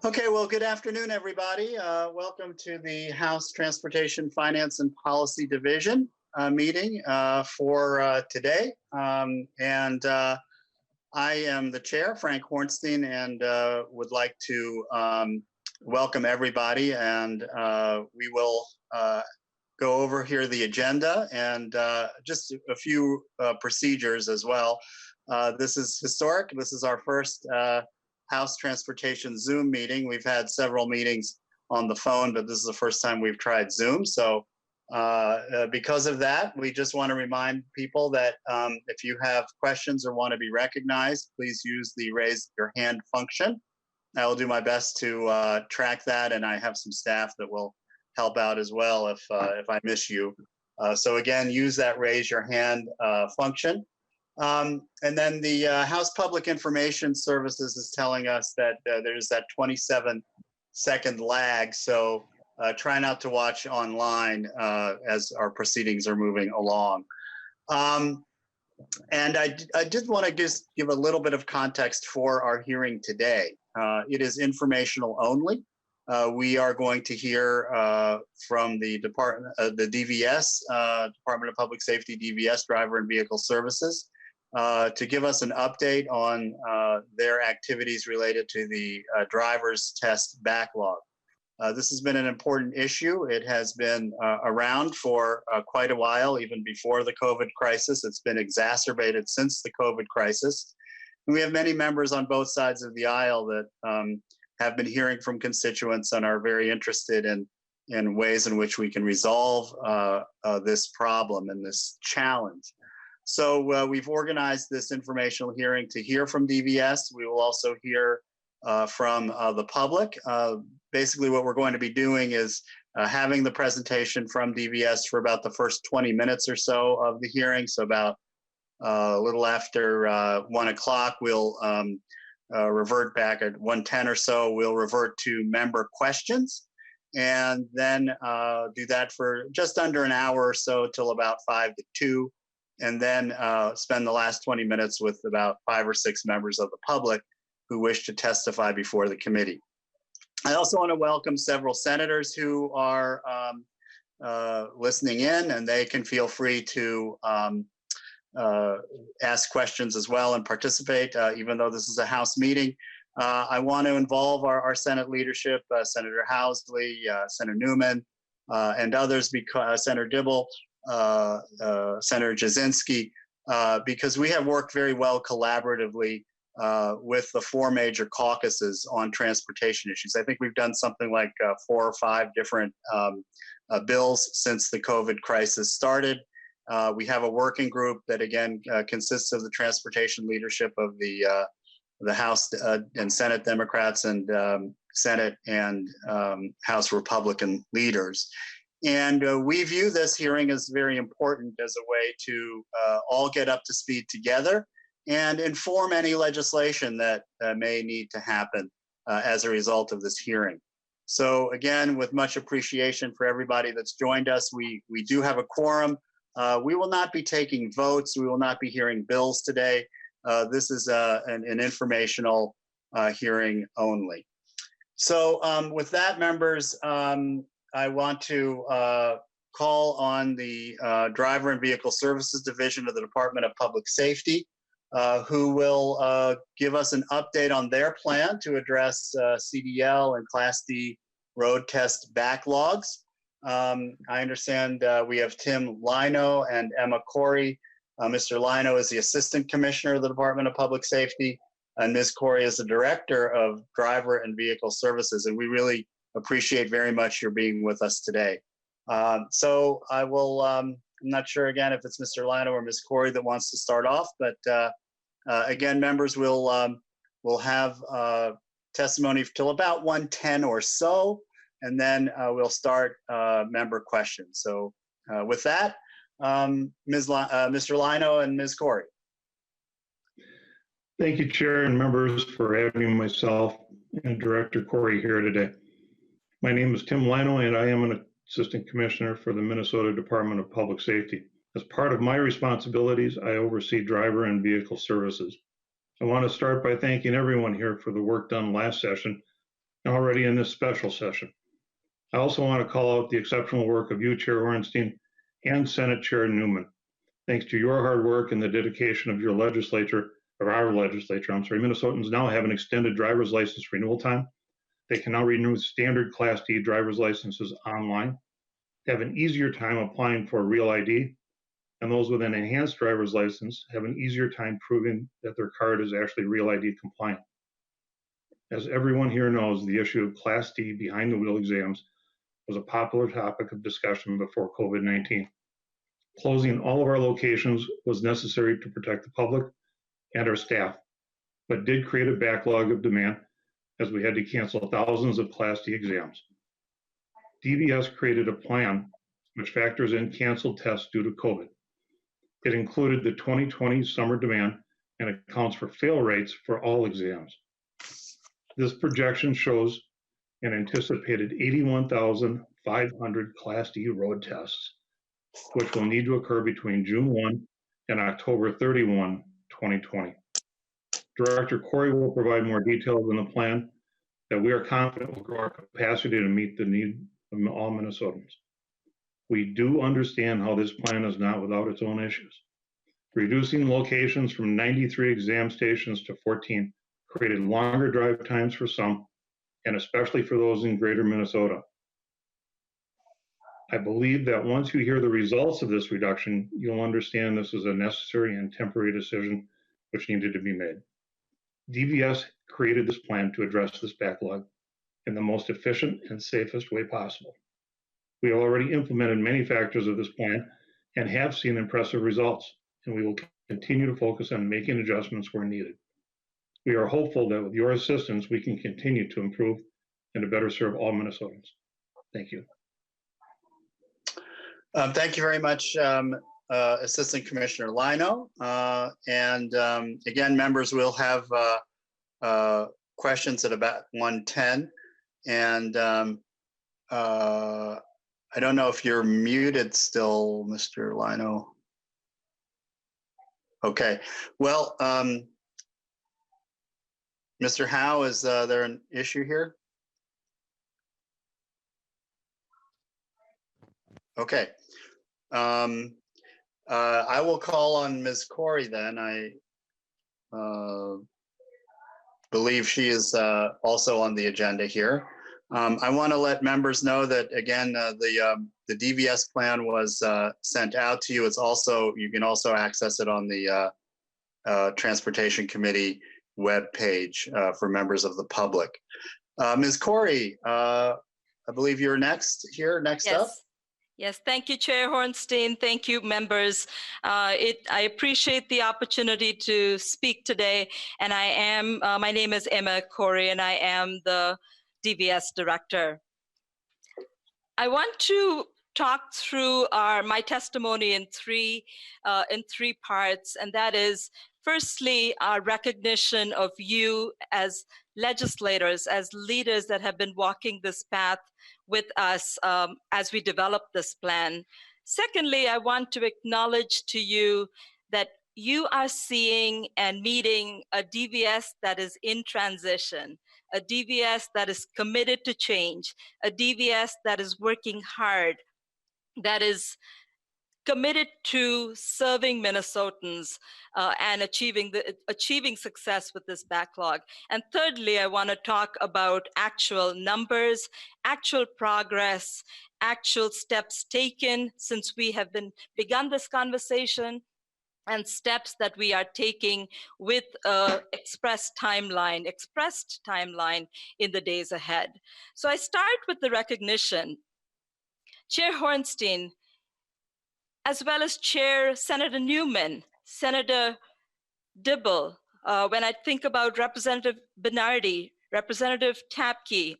Okay, well, good afternoon, everybody. Welcome to the House Transportation Finance and Policy Division meeting for today. I am the chair, Frank Hornstein, and would like to welcome everybody. And we will go over here the agenda and just a few procedures as well. This is historic. This is our first House Transportation Zoom meeting. We've had several meetings on the phone, but this is the first time we've tried Zoom. So because of that, we just want to remind people that if you have questions or want to be recognized, please use the raise your hand function. I will do my best to track that, and I have some staff that will help out as well if I miss you. So again, use that raise your hand function. And then the House Public Information Services is telling us that there's that 27-second lag. So try not to watch online as our proceedings are moving along. And I did want to just give a little bit of context for our hearing today. It is informational only. We are going to hear from the department, the DVS, Department of Public Safety, DVS, Driver and Vehicle Services, to give us an update on their activities related to the driver's test backlog. This has been an important issue. It has been around for quite a while, even before the COVID crisis. It's been exacerbated since the COVID crisis. And we have many members on both sides of the aisle that have been hearing from constituents and are very interested in ways in which we can resolve this problem and this challenge. So we've organized this informational hearing to hear from DVS. We will also hear from the public. Basically, what we're going to be doing is having the presentation from DVS for about the first 20 minutes or so of the hearing. So about a little after 1 o'clock, we'll revert back at 1:10 or so. We'll revert to member questions, and then do that for just under an hour or so till about 1 to 2. And then spend the last 20 minutes with about 5 or 6 members of the public who wish to testify before the committee. I also want to welcome several senators who are listening in, and they can feel free to ask questions as well and participate, even though this is a House meeting. I want to involve our Senate leadership, Senator Housley, Senator Newman, and others, because Senator Dibble, Senator Jasinski, because we have worked very well collaboratively with the 4 major caucuses on transportation issues. I think we've done something like 4 or 5 different bills since the COVID crisis started. We have a working group that, again, consists of the transportation leadership of the House and Senate Democrats and Senate and House Republican leaders. And we view this hearing as very important as a way to all get up to speed together and inform any legislation that may need to happen as a result of this hearing. So again, with much appreciation for everybody that's joined us, we do have a quorum. We will not be taking votes. We will not be hearing bills today. This is an informational hearing only. So with that, members, I want to call on the Driver and Vehicle Services Division of the Department of Public Safety, who will give us an update on their plan to address CDL and Class D road test backlogs. I understand we have Tim Lino and Emma Corey. Mr. Lino is the Assistant Commissioner of the Department of Public Safety, and Ms. Corey is the Director of Driver and Vehicle Services, and we really appreciate very much your being with us today. So I will, I'm not sure again if it's Mr. Lino or Ms. Corey that wants to start off, but again, members will have testimony till about 1:10 or so, and then we'll start member questions. So with that, Mr. Lino and Ms. Corey. Thank you, Chair and members, for having myself and Director Corey here today. My name is Tim Lino, and I am an Assistant Commissioner for the Minnesota Department of Public Safety. As part of my responsibilities, I oversee driver and vehicle services. I want to start by thanking everyone here for the work done last session already in this special session. I also want to call out the exceptional work of you, Chair Hornstein, and Senate Chair Newman. Thanks to your hard work and the dedication of your legislature, or our legislature, Minnesotans now have an extended driver's license renewal time. They can now renew standard Class D driver's licenses online, have an easier time applying for a real ID, and those with an enhanced driver's license have an easier time proving that their card is actually real ID compliant. As everyone here knows, the issue of Class D behind the wheel exams was a popular topic of discussion before COVID-19. Closing all of our locations was necessary to protect the public and our staff, but did create a backlog of demand as we had to cancel thousands of Class D exams. DVS created a plan which factors in canceled tests due to COVID. It included the 2020 summer demand and accounts for fail rates for all exams. This projection shows an anticipated 81,500 Class D road tests, which will need to occur between June 1 and October 31, 2020. Director Corey will provide more details on the plan that we are confident will grow our capacity to meet the need of all Minnesotans. We do understand how this plan is not without its own issues. Reducing locations from 93 exam stations to 14 created longer drive times for some, and especially for those in greater Minnesota. I believe that once you hear the results of this reduction, you'll understand this is a necessary and temporary decision which needed to be made. DVS created this plan to address this backlog in the most efficient and safest way possible. We have already implemented many factors of this plan and have seen impressive results, and we will continue to focus on making adjustments where needed. We are hopeful that with your assistance, we can continue to improve and to better serve all Minnesotans. Thank you. Thank you very much, Assistant Commissioner Lino. Again, members will have questions at about 1:10. And I don't know if you're muted still, Mr. Lino. Okay, well, Mr. Howe, is there an issue here? Okay. I will call on Ms. Corey then. I believe she is also on the agenda here. I want to let members know that, again, the DVS plan was sent out to you. It's also, you can also access it on the Transportation Committee webpage for members of the public. Ms. Corey, I believe you're next up. Yes, thank you, Chair Hornstein. Thank you, members. I appreciate the opportunity to speak today. And my name is Emma Corey, and I am the DVS Director. I want to talk through my testimony in three parts, and that is, firstly, our recognition of you as legislators, as leaders that have been walking this path with us as we develop this plan. Secondly, I want to acknowledge to you that you are seeing and meeting a DVS that is in transition, a DVS that is committed to change, a DVS that is working hard, that is committed to serving Minnesotans and achieving success with this backlog. And thirdly, I want to talk about actual numbers, actual progress, actual steps taken since we have begun this conversation, and steps that we are taking with expressed timeline in the days ahead. So I start with the recognition. Chair Hornstein, as well as Chair Senator Newman, Senator Dibble, when I think about Representative Bernardi, Representative Tapke,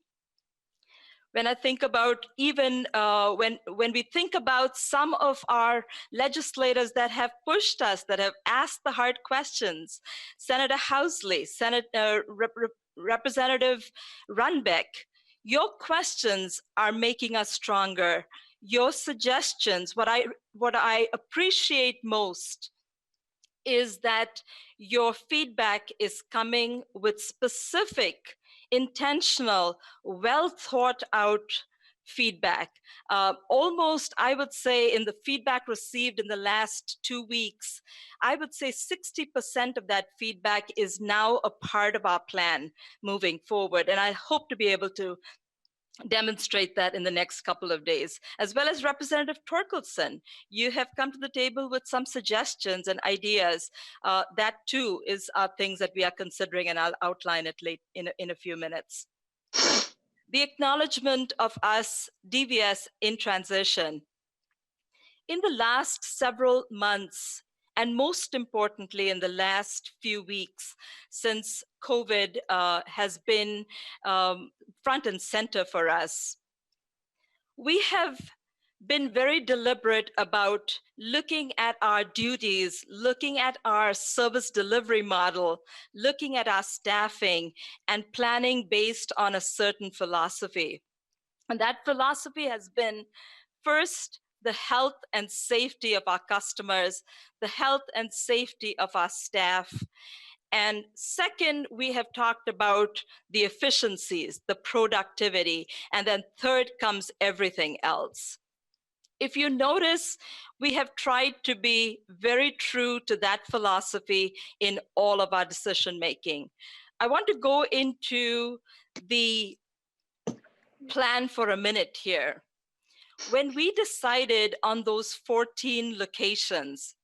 when I think about even when we think about some of our legislators that have pushed us, that have asked the hard questions, Senator Housley, Representative Runbeck, your questions are making us stronger. Your suggestions, what I appreciate most is that your feedback is coming with specific intentional, well thought out feedback. Almost, I would say, in the feedback received in the last 2 weeks, I would say 60% of that feedback is now a part of our plan moving forward. And I hope to be able to demonstrate that in the next couple of days, as well as Representative Torkelson. You have come to the table with some suggestions and ideas. That too is things that we are considering, and I'll outline it late in a few minutes. The acknowledgement of us, DVS, in transition. In the last several months, and most importantly, in the last few weeks, since COVID has been front and center for us, we have been very deliberate about looking at our duties, looking at our service delivery model, looking at our staffing, and planning based on a certain philosophy. And that philosophy has been, first, the health and safety of our customers, the health and safety of our staff. And second, we have talked about the efficiencies, the productivity, and then third comes everything else. If you notice, we have tried to be very true to that philosophy in all of our decision making. I want to go into the plan for a minute here. When we decided on those 14 locations,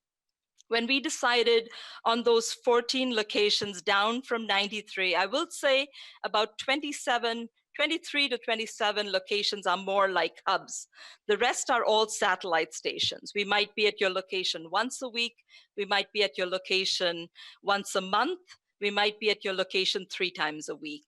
down from 93, I will say about 23 to 27 locations are more like hubs. The rest are all satellite stations. We might be at your location once a week. We might be at your location once a month. We might be at your location 3 times a week.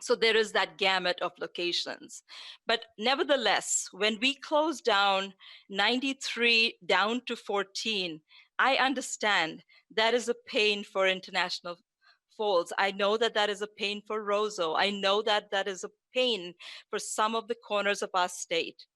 So there is that gamut of locations. But nevertheless, when we close down 93 down to 14, I understand that is a pain for International Falls. I know that that is a pain for Roseau. I know that that is a pain for some of the corners of our state.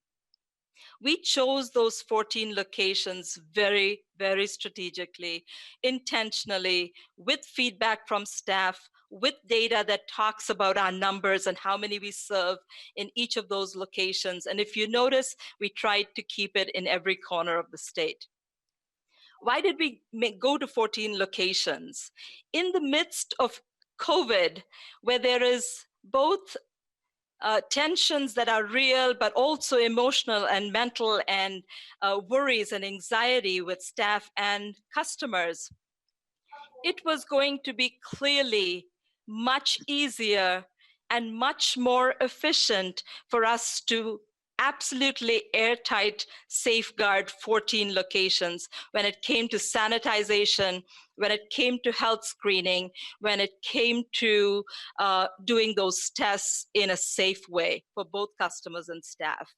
We chose those 14 locations very, very strategically, intentionally, with feedback from staff, with data that talks about our numbers and how many we serve in each of those locations. And if you notice, we tried to keep it in every corner of the state. Why did we go to 14 locations? In the midst of COVID, where there is both tensions that are real, but also emotional and mental and worries and anxiety with staff and customers, it was going to be clearly much easier and much more efficient for us to absolutely airtight safeguard 14 locations when it came to sanitization, when it came to health screening, when it came to doing those tests in a safe way for both customers and staff.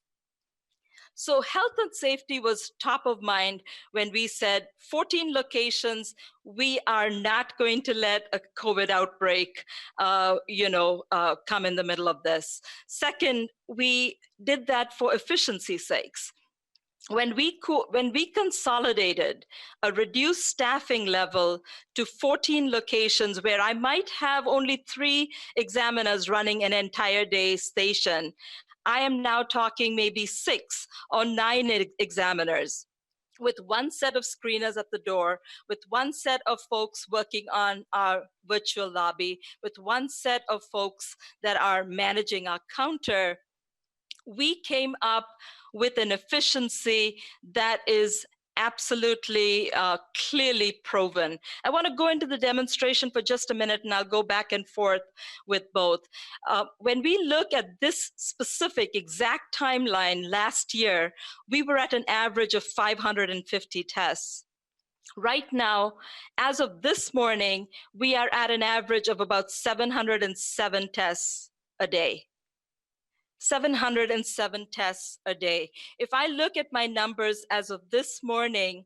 So health and safety was top of mind when we said 14 locations, we are not going to let a COVID outbreak come in the middle of this. Second, we did that for efficiency's sakes. When we consolidated a reduced staffing level to 14 locations where I might have only 3 examiners running an entire day station, I am now talking maybe 6 or 9 examiners with 1 set of screeners at the door, with 1 set of folks working on our virtual lobby, with 1 set of folks that are managing our counter. We came up with an efficiency that is absolutely clearly proven. I want to go into the demonstration for just a minute, and I'll go back and forth with both. When we look at this specific exact timeline last year, we were at an average of 550 tests. Right now, as of this morning, we are at an average of about 707 tests a day. 707 tests a day. If I look at my numbers as of this morning,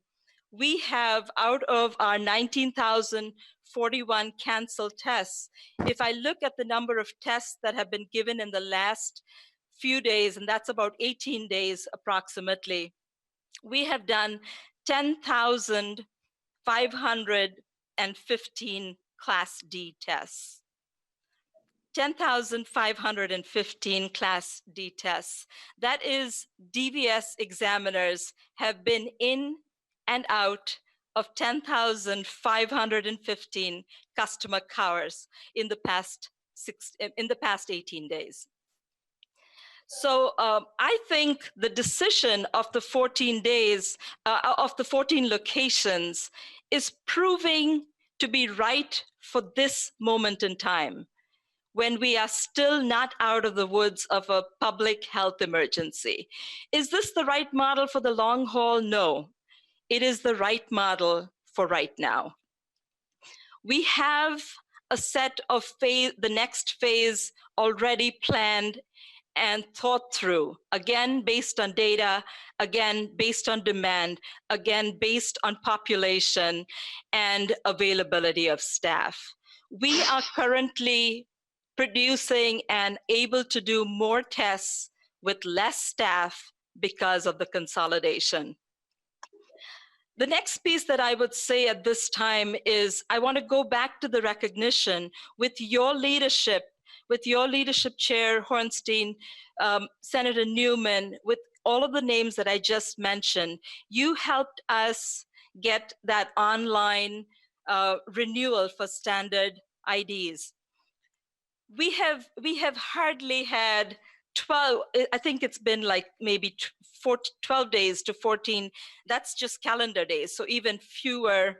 we have, out of our 19,041 canceled tests, if I look at the number of tests that have been given in the last few days, and that's about 18 days approximately, we have done 10,515 Class D tests. 10,515 Class D tests. That is, DVS examiners have been in and out of 10,515 customer cars in the past 18 days. So I think the decision of the 14 days, of the 14 locations, is proving to be right for this moment in time, when we are still not out of the woods of a public health emergency. Is this the right model for the long haul? No, it is the right model for right now. We have a set of the next phase already planned and thought through, again, based on data, again, based on demand, again, based on population and availability of staff. We are currently producing and able to do more tests with less staff because of the consolidation. The next piece that I would say at this time is I want to go back to the recognition with your leadership, Chair Hornstein, Senator Newman, with all of the names that I just mentioned. You helped us get that online renewal for standard IDs. We have hardly had 12, I think it's been like maybe 12 days to 14. That's just calendar days, so even fewer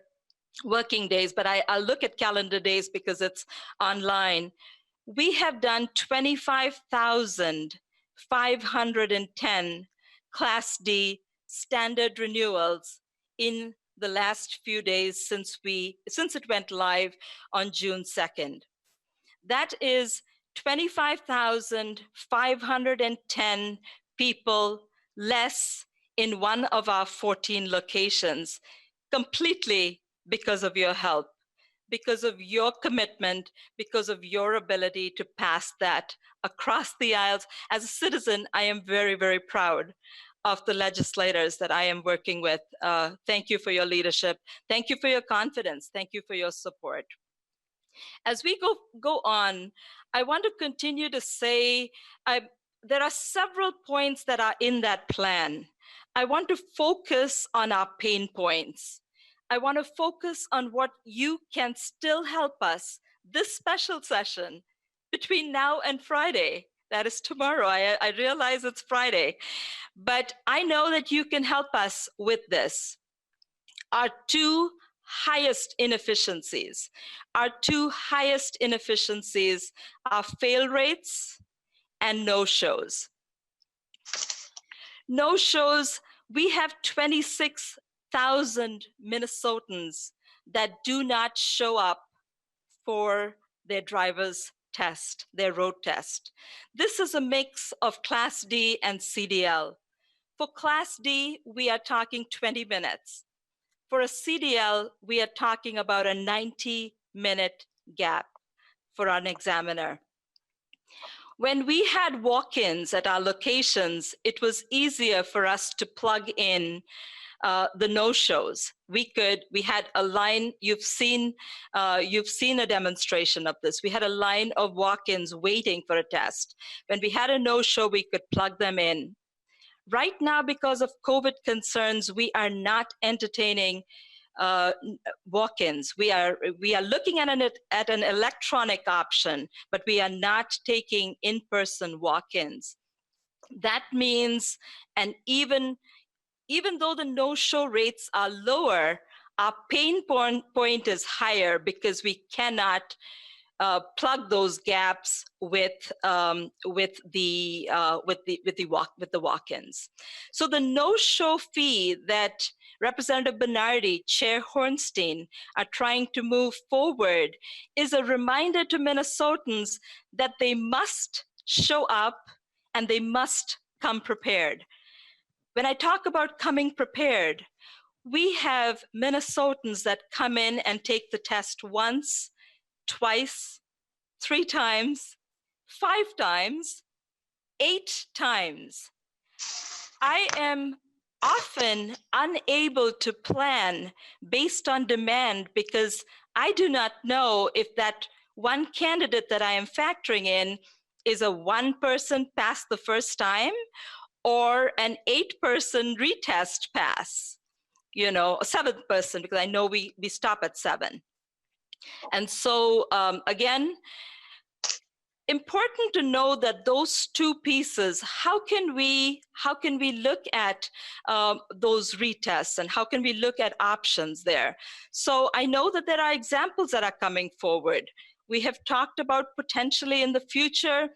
working days, but I'll look at calendar days because it's online. We have done 25,510 Class D standard renewals in the last few days since it went live on June 2nd. That is 25,510 people less in one of our 14 locations, completely because of your help, because of your commitment, because of your ability to pass that across the aisles. As a citizen, I am very, very proud of the legislators that I am working with. Thank you for your leadership. Thank you for your confidence. Thank you for your support. As we go on, I want to continue to say there are several points that are in that plan. I want to focus on our pain points. I want to focus on what you can still help us this special session between now and Friday. That is tomorrow. I realize it's Friday, but I know that you can help us with this. Our two highest inefficiencies are fail rates and no-shows. No-shows, we have 26,000 Minnesotans that do not show up for their driver's test, their road test. This is a mix of Class D and CDL. For Class D, we are talking 20 minutes. For a CDL, we are talking about a 90-minute gap for an examiner. When we had walk-ins at our locations, it was easier for us to plug in the no-shows. We had a line. You've seen a demonstration of this. We had a line of walk-ins waiting for a test. When we had a no-show, we could plug them in. Right now, because of COVID concerns, we are not entertaining walk-ins. We are looking at an electronic option, but we are not taking in-person walk-ins. That means, and even though the no-show rates are lower, our pain point is higher because we cannot plug those gaps with the walk-ins. So the no-show fee that Representative Bernardi, Chair Hornstein are trying to move forward is a reminder to Minnesotans that they must show up and they must come prepared. When I talk about coming prepared, we have Minnesotans that come in and take the test once, twice, 3 times, 5 times, 8 times. I am often unable to plan based on demand because I do not know if that one candidate that I am factoring in is a 1-person pass the first time or an 8-person retest pass, a 7th person, because I know we stop at 7. And so again, important to know that those two pieces, how can we look at those retests, and how can we look at options there? So I know that there are examples that are coming forward. We have talked about potentially in the future,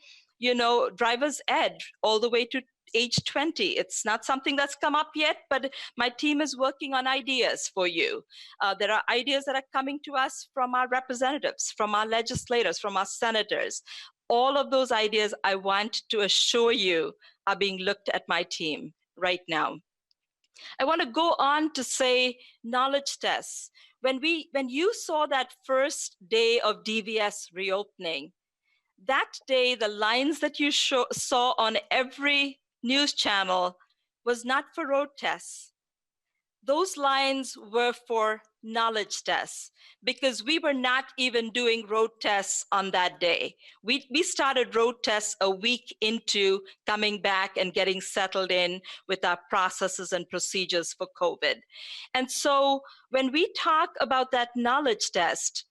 driver's ed all the way to age 20. It's not something that's come up yet, but my team is working on ideas for you. There are ideas that are coming to us from our representatives, from our legislators, from our senators. All of those ideas, I want to assure you, are being looked at my team right now. I want to go on to say knowledge tests. When you saw that first day of DVS reopening, that day, the lines that you saw on every news channel was not for road tests. Those lines were for knowledge tests, because we were not even doing road tests on that day. We started road tests a week into coming back and getting settled in with our processes and procedures for COVID. And so when we talk about that knowledge test,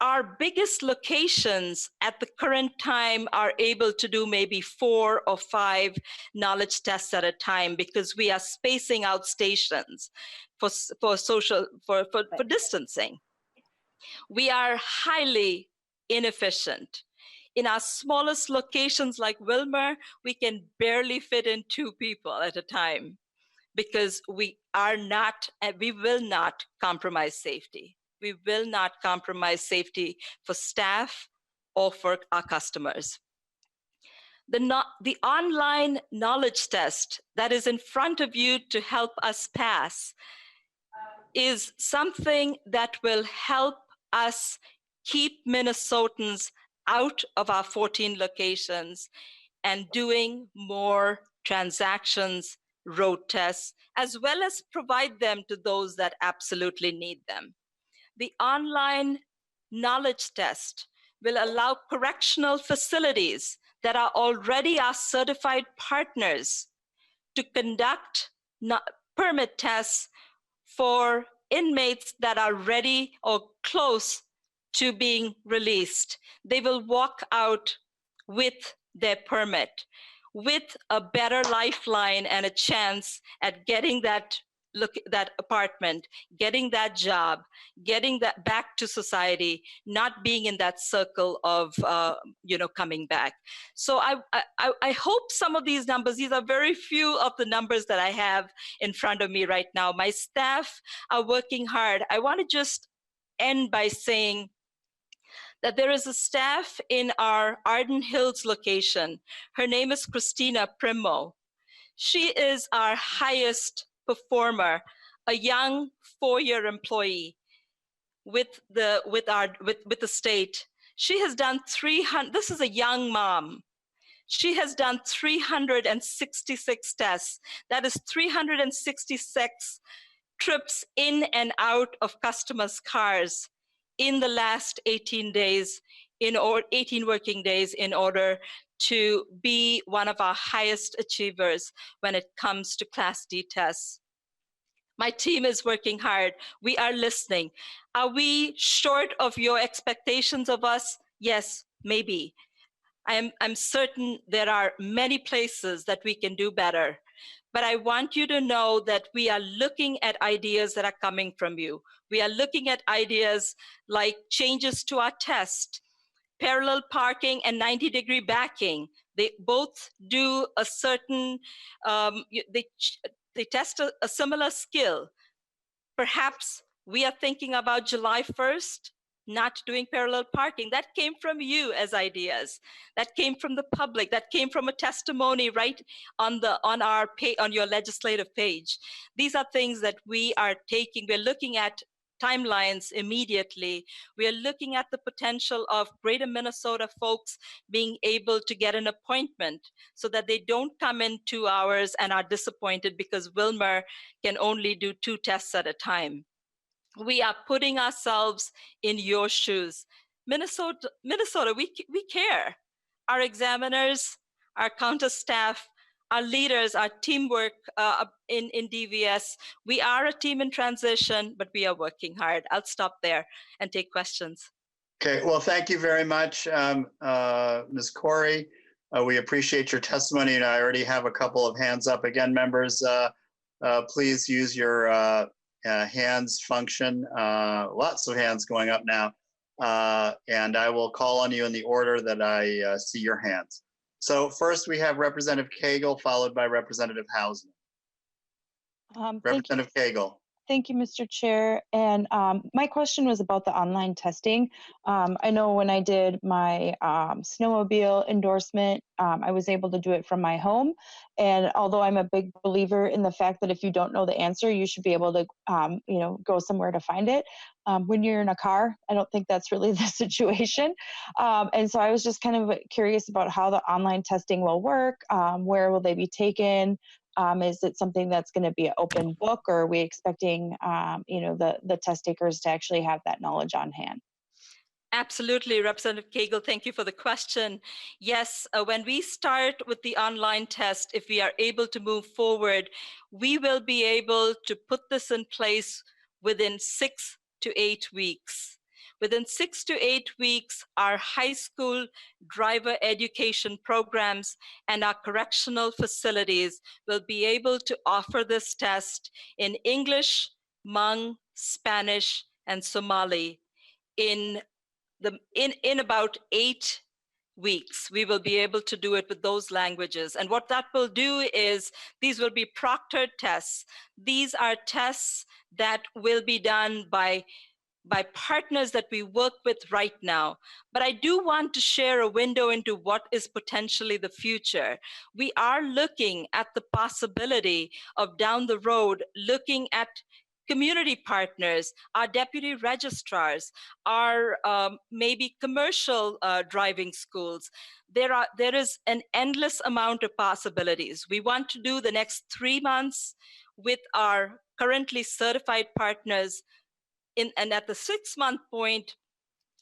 our biggest locations at the current time are able to do maybe 4 or 5 knowledge tests at a time, because we are spacing out stations for distancing. We are highly inefficient. In our smallest locations like Wilmer, we can barely fit in 2 people at a time, because we will not compromise safety. We will not compromise safety for staff or for our customers. The online knowledge test that is in front of you to help us pass is something that will help us keep Minnesotans out of our 14 locations and doing more transactions, road tests, as well as provide them to those that absolutely need them. The online knowledge test will allow correctional facilities that are already our certified partners to conduct permit tests for inmates that are ready or close to being released. They will walk out with their permit, with a better lifeline and a chance at getting that apartment, getting that job, getting that back to society, not being in that circle of coming back. So I hope some of these numbers, these are very few of the numbers that I have in front of me right now. My staff are working hard. I want to just end by saying that there is a staff in our Arden Hills location. Her name is Christina Primo. She is our highest performer, a young 4-year employee with the state. She has done 300. This is a young mom. She has done 366 tests. That is 366 trips in and out of customers' cars in the last 18 days, 18 working days, in order to be one of our highest achievers when it comes to Class D tests. My team is working hard. We are listening. Are we short of your expectations of us? Yes, maybe. I'm certain there are many places that we can do better. But I want you to know that we are looking at ideas that are coming from you. We are looking at ideas like changes to our test, parallel parking and 90-degree backing. They both do a certain, they test a similar skill. Perhaps we are thinking about July 1st, not doing parallel parking. That came from you as ideas. That came from the public. That came from a testimony right on your legislative page. These are things that we are taking. We're looking at timelines immediately. We are looking at the potential of Greater Minnesota folks being able to get an appointment so that they don't come in 2 hours and are disappointed because Wilmer can only do 2 tests at a time. We are putting ourselves in your shoes. Minnesota, we care. Our examiners, our counter staff, our leaders, our teamwork in DVS. We are a team in transition, but we are working hard. I'll stop there and take questions. Okay, well, thank you very much, Ms. Corey. We appreciate your testimony, and I already have a couple of hands up. Again, members, please use your hands function. Lots of hands going up now. And I will call on you in the order that I see your hands. So first we have Representative Cagle, followed by Representative Hausman. Representative Cagle. Thank you, Mr. Chair. And my question was about the online testing. I know when I did my snowmobile endorsement, I was able to do it from my home. And although I'm a big believer in the fact that if you don't know the answer, you should be able to, go somewhere to find it. When you're in a car, I don't think that's really the situation. And so I was just kind of curious about how the online testing will work. Where will they be taken? Is it something that's going to be an open book, or are we expecting, the test takers to actually have that knowledge on hand? Absolutely, Representative Cagle, thank you for the question. Yes, when we start with the online test, if we are able to move forward, we will be able to put this in place within 6 to 8 weeks. Within 6 to 8 weeks, our high school driver education programs and our correctional facilities will be able to offer this test in English, Hmong, Spanish, and Somali in about 8 weeks. We will be able to do it with those languages. And what that will do is these will be proctored tests. These are tests that will be done by partners that we work with right now. But I do want to share a window into what is potentially the future. We are looking at the possibility of down the road, looking at community partners, our deputy registrars, our maybe commercial driving schools. There is an endless amount of possibilities. We want to do the next 3 months with our currently certified partners, and at the 6-month point,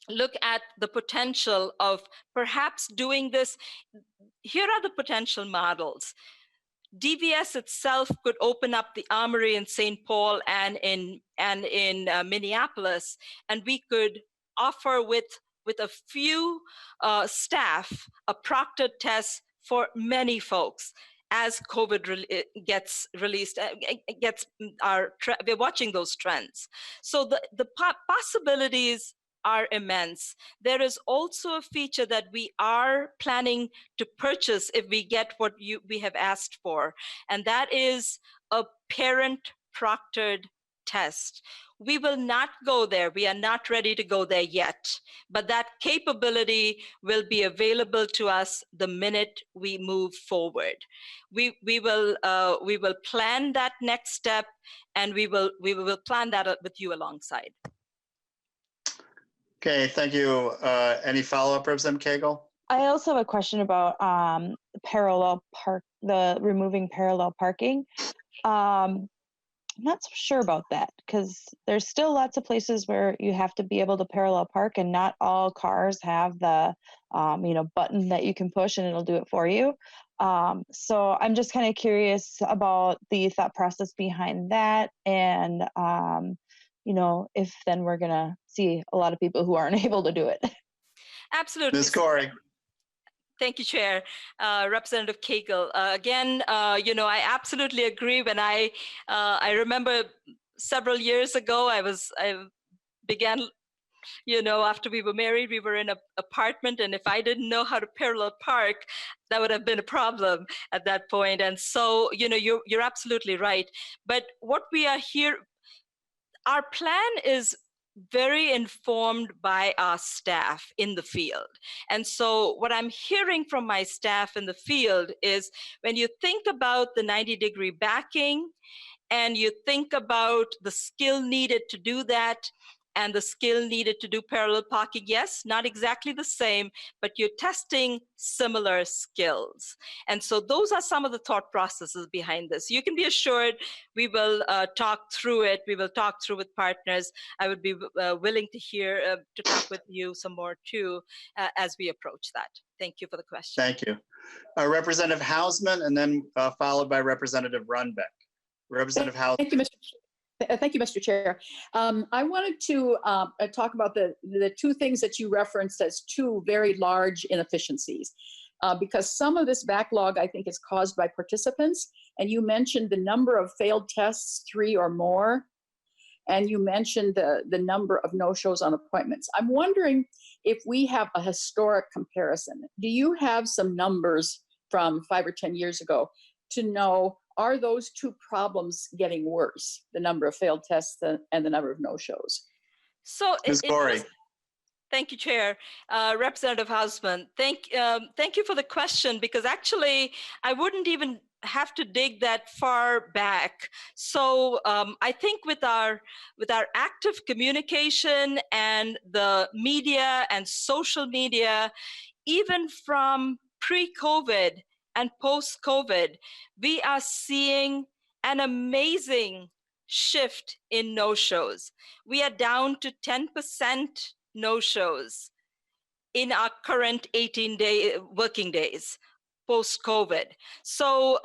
look at the potential of perhaps doing this. Here are the potential models. DVS itself could open up the Armory in St. Paul and in Minneapolis, and we could offer with a few staff a proctored test for many folks. As COVID gets released, we're watching those trends. So the possibilities are immense. There is also a feature that we are planning to purchase if we get what we have asked for, and that is a parent proctored test. We will not go there. We are not ready to go there yet, but that capability will be available to us the minute we move forward. We will plan that next step, and we will plan that with you alongside. Okay, thank you. Any follow-up, Representative Cagle? I also have a question about removing parallel parking. I'm not so sure about that, because there's still lots of places where you have to be able to parallel park, and not all cars have the button that you can push and it'll do it for you. So I'm just kind of curious about the thought process behind that, and if then we're gonna see a lot of people who aren't able to do it. Absolutely. Ms. Corey. Thank you, Chair. Representative Cagle. Again, I absolutely agree. When I remember several years ago, I began, after we were married, we were in an apartment, and if I didn't know how to parallel park, that would have been a problem at that point. And so, you're absolutely right. But what we are here, our plan is very informed by our staff in the field. And so what I'm hearing from my staff in the field is, when you think about the 90-degree backing and you think about the skill needed to do that, and the skill needed to do parallel parking, yes, not exactly the same, but you're testing similar skills. And so those are some of the thought processes behind this. You can be assured we will talk through it. We will talk through with partners. I would be willing to hear, to talk with you some more too, as we approach that. Thank you for the question. Thank you. Representative Hausman, and then followed by Representative Runbeck. Representative Hausman. Thank you, Mr. Chair. I wanted to talk about the two things that you referenced as two very large inefficiencies, because some of this backlog, I think, is caused by participants. And you mentioned the number of failed tests, 3 or more. And you mentioned the number of no-shows on appointments. I'm wondering if we have a historic comparison. Do you have some numbers from 5 or 10 years ago to know, are those two problems getting worse, the number of failed tests and the number of no-shows? So Ms. Corey. Thank you, Chair. Representative Hausman, thank you for the question, because actually I wouldn't even have to dig that far back. So I think with our active communication and the media and social media, even from pre-COVID and post-COVID, we are seeing an amazing shift in no-shows. We are down to 10% no-shows in our current 18-day working days post-COVID. So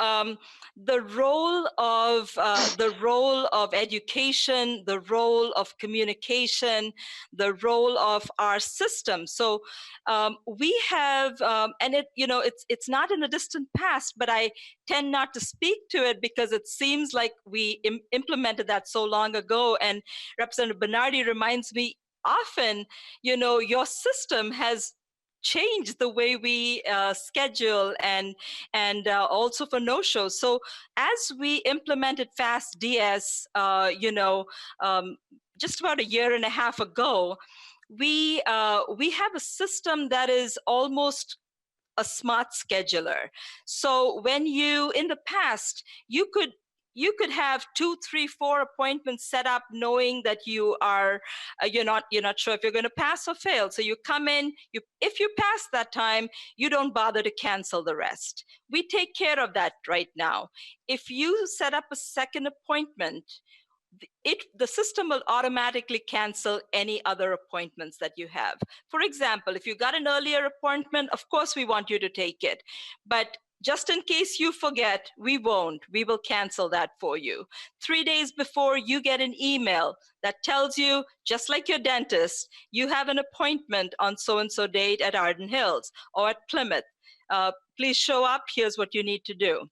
the role of education, the role of communication, the role of our system. So we have, and it's not in the distant past, but I tend not to speak to it because it seems like we implemented that so long ago. And Representative Bernardi reminds me often, your system has changed the way we schedule and also for no-shows. So as we implemented Fast DS, just about a year and a half ago, we have a system that is almost a smart scheduler. So when in the past, you could have 2, 3, 4 appointments set up, knowing that you're not sure if you're going to pass or fail. So you come in, if you pass that time, you don't bother to cancel the rest. We take care of that right now. If you set up a second appointment, the system will automatically cancel any other appointments that you have. For example, if you got an earlier appointment, of course we want you to take it. But just in case you forget, we won't. We will cancel that for you. 3 days before, you get an email that tells you, just like your dentist, you have an appointment on so-and-so date at Arden Hills or at Plymouth. Please show up. Here's what you need to do.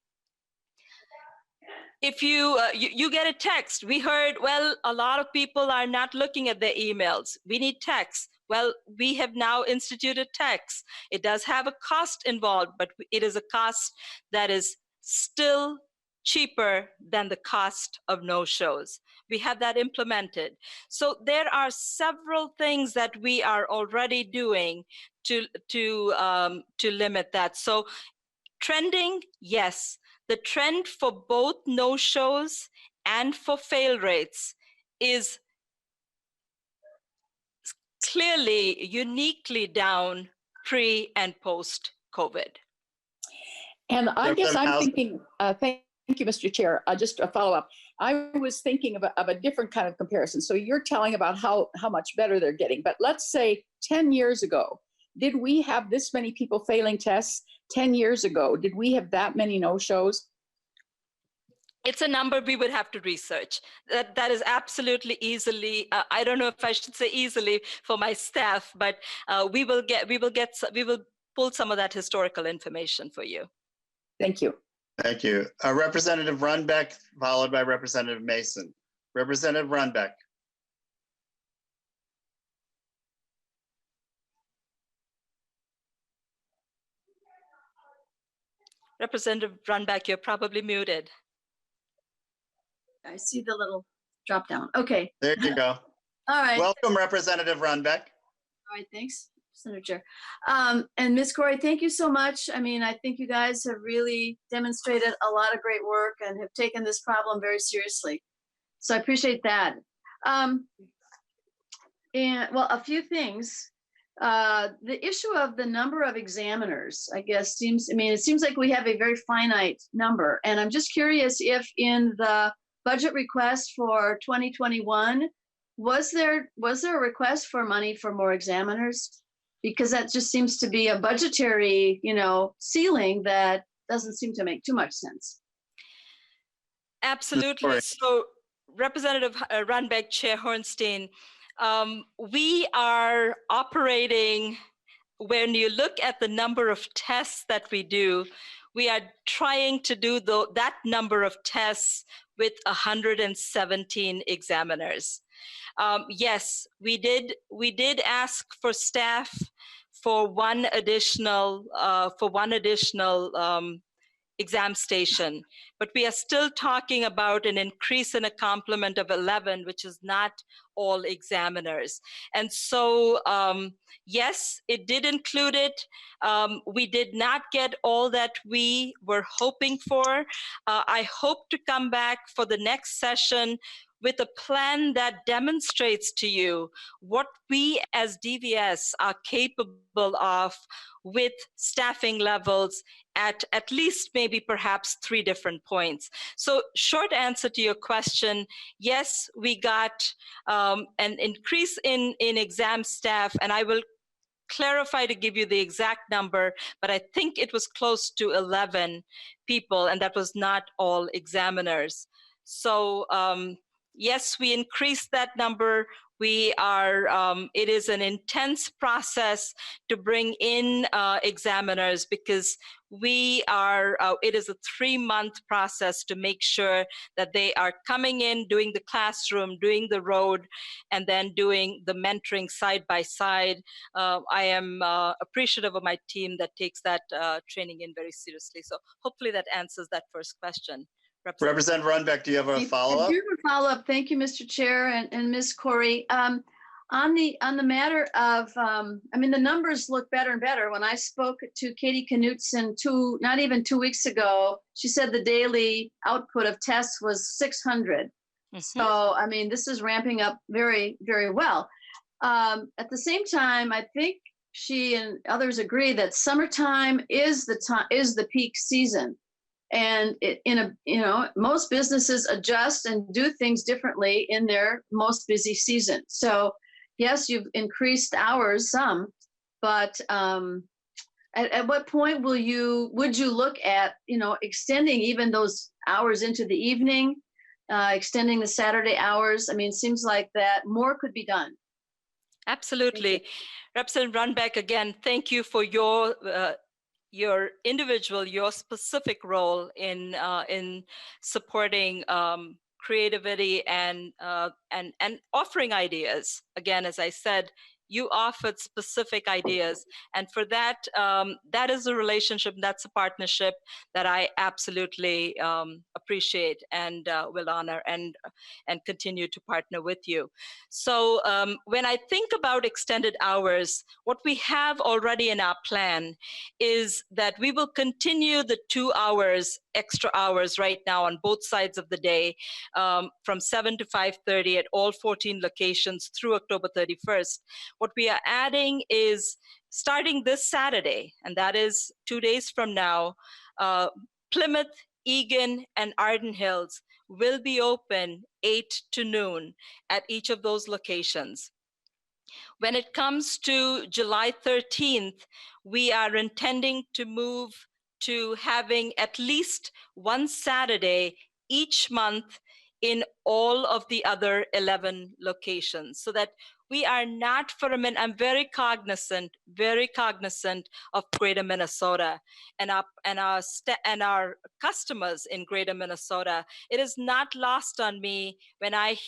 If you get a text, we heard, well, a lot of people are not looking at their emails. We need text. Well, we have now instituted text. It does have a cost involved, but it is a cost that is still cheaper than the cost of no-shows. We have that implemented. So there are several things that we are already doing to limit that. So trending, yes. The trend for both no-shows and for fail rates is clearly uniquely down pre and post COVID. And I guess I'm thinking, thank you, Mr. Chair, just a follow up. I was thinking of a different kind of comparison. So you're telling about how much better they're getting, but let's say 10 years ago, did we have this many people failing tests? 10 years ago, did we have that many no-shows? It's a number we would have to research. That is absolutely easily. I don't know if I should say easily for my staff, but we will pull some of that historical information for you. Thank you. Thank you. Representative Runbeck, followed by Representative Mason. Representative Runbeck. Representative Runbeck, you're probably muted. I see the little drop down. Okay. There you go. All right. Welcome, Representative Runbeck. All right. Thanks, Senator Chair. And Ms. Corey, thank you so much. I mean, I think you guys have really demonstrated a lot of great work and have taken this problem very seriously. So I appreciate that. And well, a few things. The issue of the number of examiners, I guess, seems, I mean, it seems like we have a very finite number. And I'm just curious if in the budget request for 2021, was there a request for money for more examiners? Because that just seems to be a budgetary, ceiling that doesn't seem to make too much sense. Absolutely. So, Representative Runbeck, Chair Hornstein, we are operating, when you look at the number of tests that we do, we are trying to do that number of tests with 117 examiners. Yes, we did ask for staff for one additional exam station, but we are still talking about an increase in a complement of 11, which is not all examiners. And so, yes, it did include it. We did not get all that we were hoping for. I hope to come back for the next session with a plan that demonstrates to you what we as DVS are capable of with staffing levels at least maybe perhaps 3 different points. So short answer to your question, yes, we got an increase in exam staff, and I will clarify to give you the exact number, but I think it was close to 11 people, and that was not all examiners. So yes, we increased that number. We are, it is an intense process to bring in examiners, because we are, it is a 3-month process to make sure that they are coming in, doing the classroom, doing the road, and then doing the mentoring side by side. I am appreciative of my team that takes that training in very seriously. So hopefully that answers that first question. Representative Runbeck, do you have a follow-up? I do have a follow-up. Thank you, Mr. Chair and Ms. Corey. On the matter of, I mean, the numbers look better and better. When I spoke to Katie Knutson not even 2 weeks ago, she said the daily output of tests was 600. Mm-hmm. So, I mean, this is ramping up very, very well. At the same time, I think she and others agree that summertime is the peak season. And most businesses adjust and do things differently in their most busy season. So yes, you've increased hours some, but at what point would you look at, extending even those hours into the evening, extending the Saturday hours? I mean, it seems like that more could be done. Absolutely. Representative Runbeck, again, thank you for your individual, your specific role in supporting creativity and offering ideas. Again, as I said, you offered specific ideas, and for that, that is a relationship, that's a partnership that I absolutely appreciate and will honor and continue to partner with you. So when I think about extended hours, what we have already in our plan is that we will continue the 2 hours, extra hours right now on both sides of the day, from 7 to 5:30 at all 14 locations through October 31st. What we are adding is, starting this Saturday, and that is 2 days from now, Plymouth, Eagan, and Arden Hills will be open 8 to noon at each of those locations. When it comes to July 13th, we are intending to move to having at least one Saturday each month in all of the other 11 locations, so that we are not for a minute, I'm very cognizant of Greater Minnesota and our customers in Greater Minnesota. It is not lost on me when I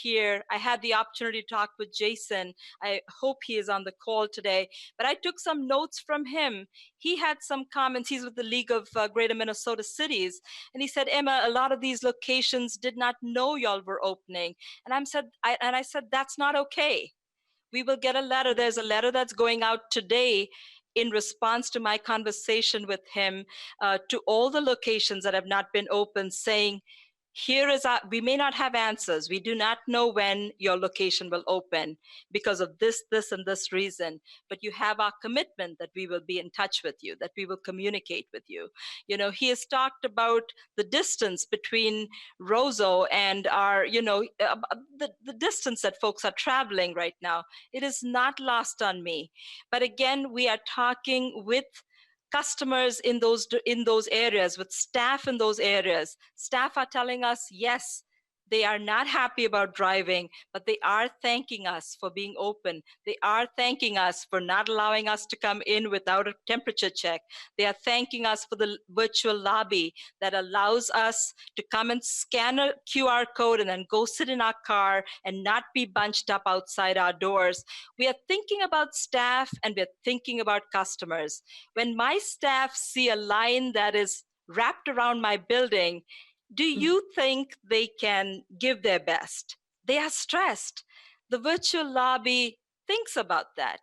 had the opportunity to talk with Jason. I hope he is on the call today, but I took some notes from him. He had some comments. He's with the League of Greater Minnesota Cities. And he said, Emma, a lot of these locations did not know y'all were opening. And I said, that's not okay. We will get a letter. There's a letter that's going out today in response to my conversation with him to all the locations that have not been open, saying, we may not have answers. We do not know when your location will open because of this, and this reason, but you have our commitment that we will be in touch with you, that we will communicate with you. He has talked about the distance between Roseau and our, the distance that folks are traveling right now. It is not lost on me. But again, we are talking with customers in those areas, with staff in those areas. Staff are telling us, yes, they are not happy about driving, but they are thanking us for being open. They are thanking us for not allowing us to come in without a temperature check. They are thanking us for the virtual lobby that allows us to come and scan a QR code and then go sit in our car and not be bunched up outside our doors. We are thinking about staff and we're thinking about customers. When my staff see a line that is wrapped around my building, do you think they can give their best? They are stressed. The virtual lobby thinks about that.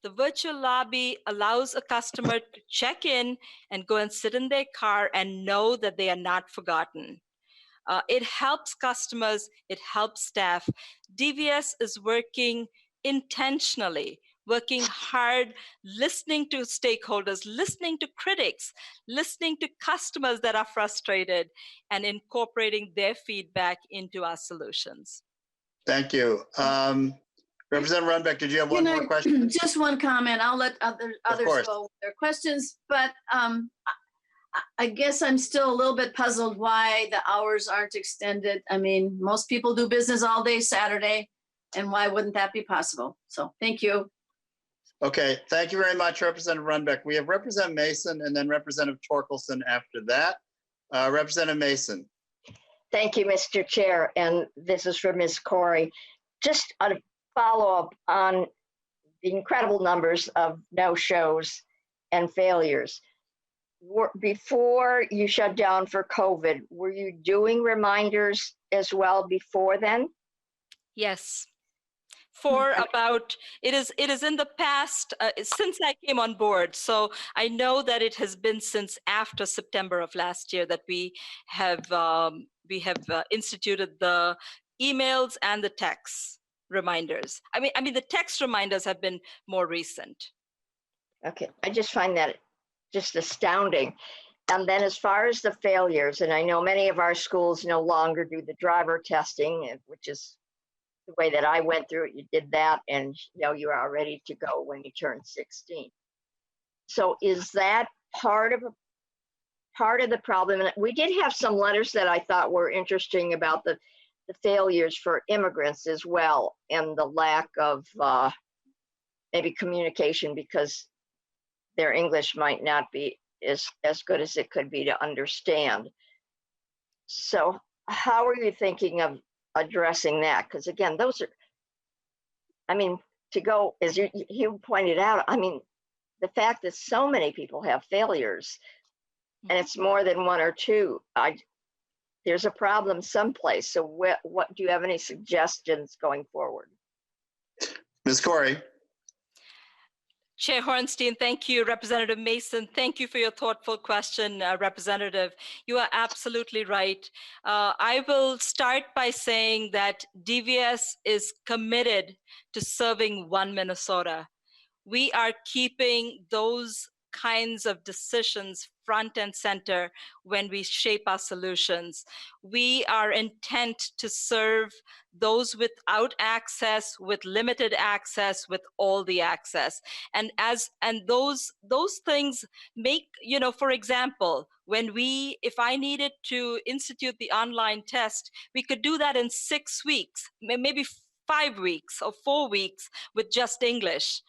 The virtual lobby allows a customer to check in and go and sit in their car and know that they are not forgotten. It helps customers, it helps staff. DVS is working intentionally, working hard, listening to stakeholders, listening to critics, listening to customers that are frustrated, and incorporating their feedback into our solutions. Thank you. Representative Runbeck, did you have one more question? Just one comment. I'll let others go with their questions, but I guess I'm still a little bit puzzled why the hours aren't extended. I mean, most people do business all day Saturday, and why wouldn't that be possible? So thank you. Okay, thank you very much, Representative Runbeck. We have Representative Mason and then Representative Torkelson after that. Representative Mason. Thank you, Mr. Chair, and this is for Ms. Corey. Just a follow-up on the incredible numbers of no-shows and failures. Before you shut down for COVID, were you doing reminders as well before then? Yes. For about, it is in the past, since I came on board. So I know that it has been since after September of last year that we have instituted the emails and the text reminders. I mean, the text reminders have been more recent. Okay, I just find that just astounding. And then as far as the failures, and I know many of our schools no longer do the driver testing, which is the way that I went through it. You did that and you are ready to go when you turn 16. So is that part of the problem? And we did have some letters that I thought were interesting about the failures for immigrants as well, and the lack of maybe communication because their English might not be as good as it could be to understand. So how are you thinking of addressing that? Because again, those are, I mean, to go, as you pointed out, I mean, the fact that so many people have failures and it's more than one or two, there's a problem someplace. So what do you have any suggestions going forward? Ms. Corey. Chair Hornstein, thank you. Representative Mason, thank you for your thoughtful question, Representative. You are absolutely right. I will start by saying that DVS is committed to serving one Minnesota. We are keeping those kinds of decisions front and center when we shape our solutions. We are intent to serve those without access, with limited access, with all the access. And those things make, for example, if I needed to institute the online test, we could do that in 6 weeks, maybe 5 weeks or 4 weeks with just English.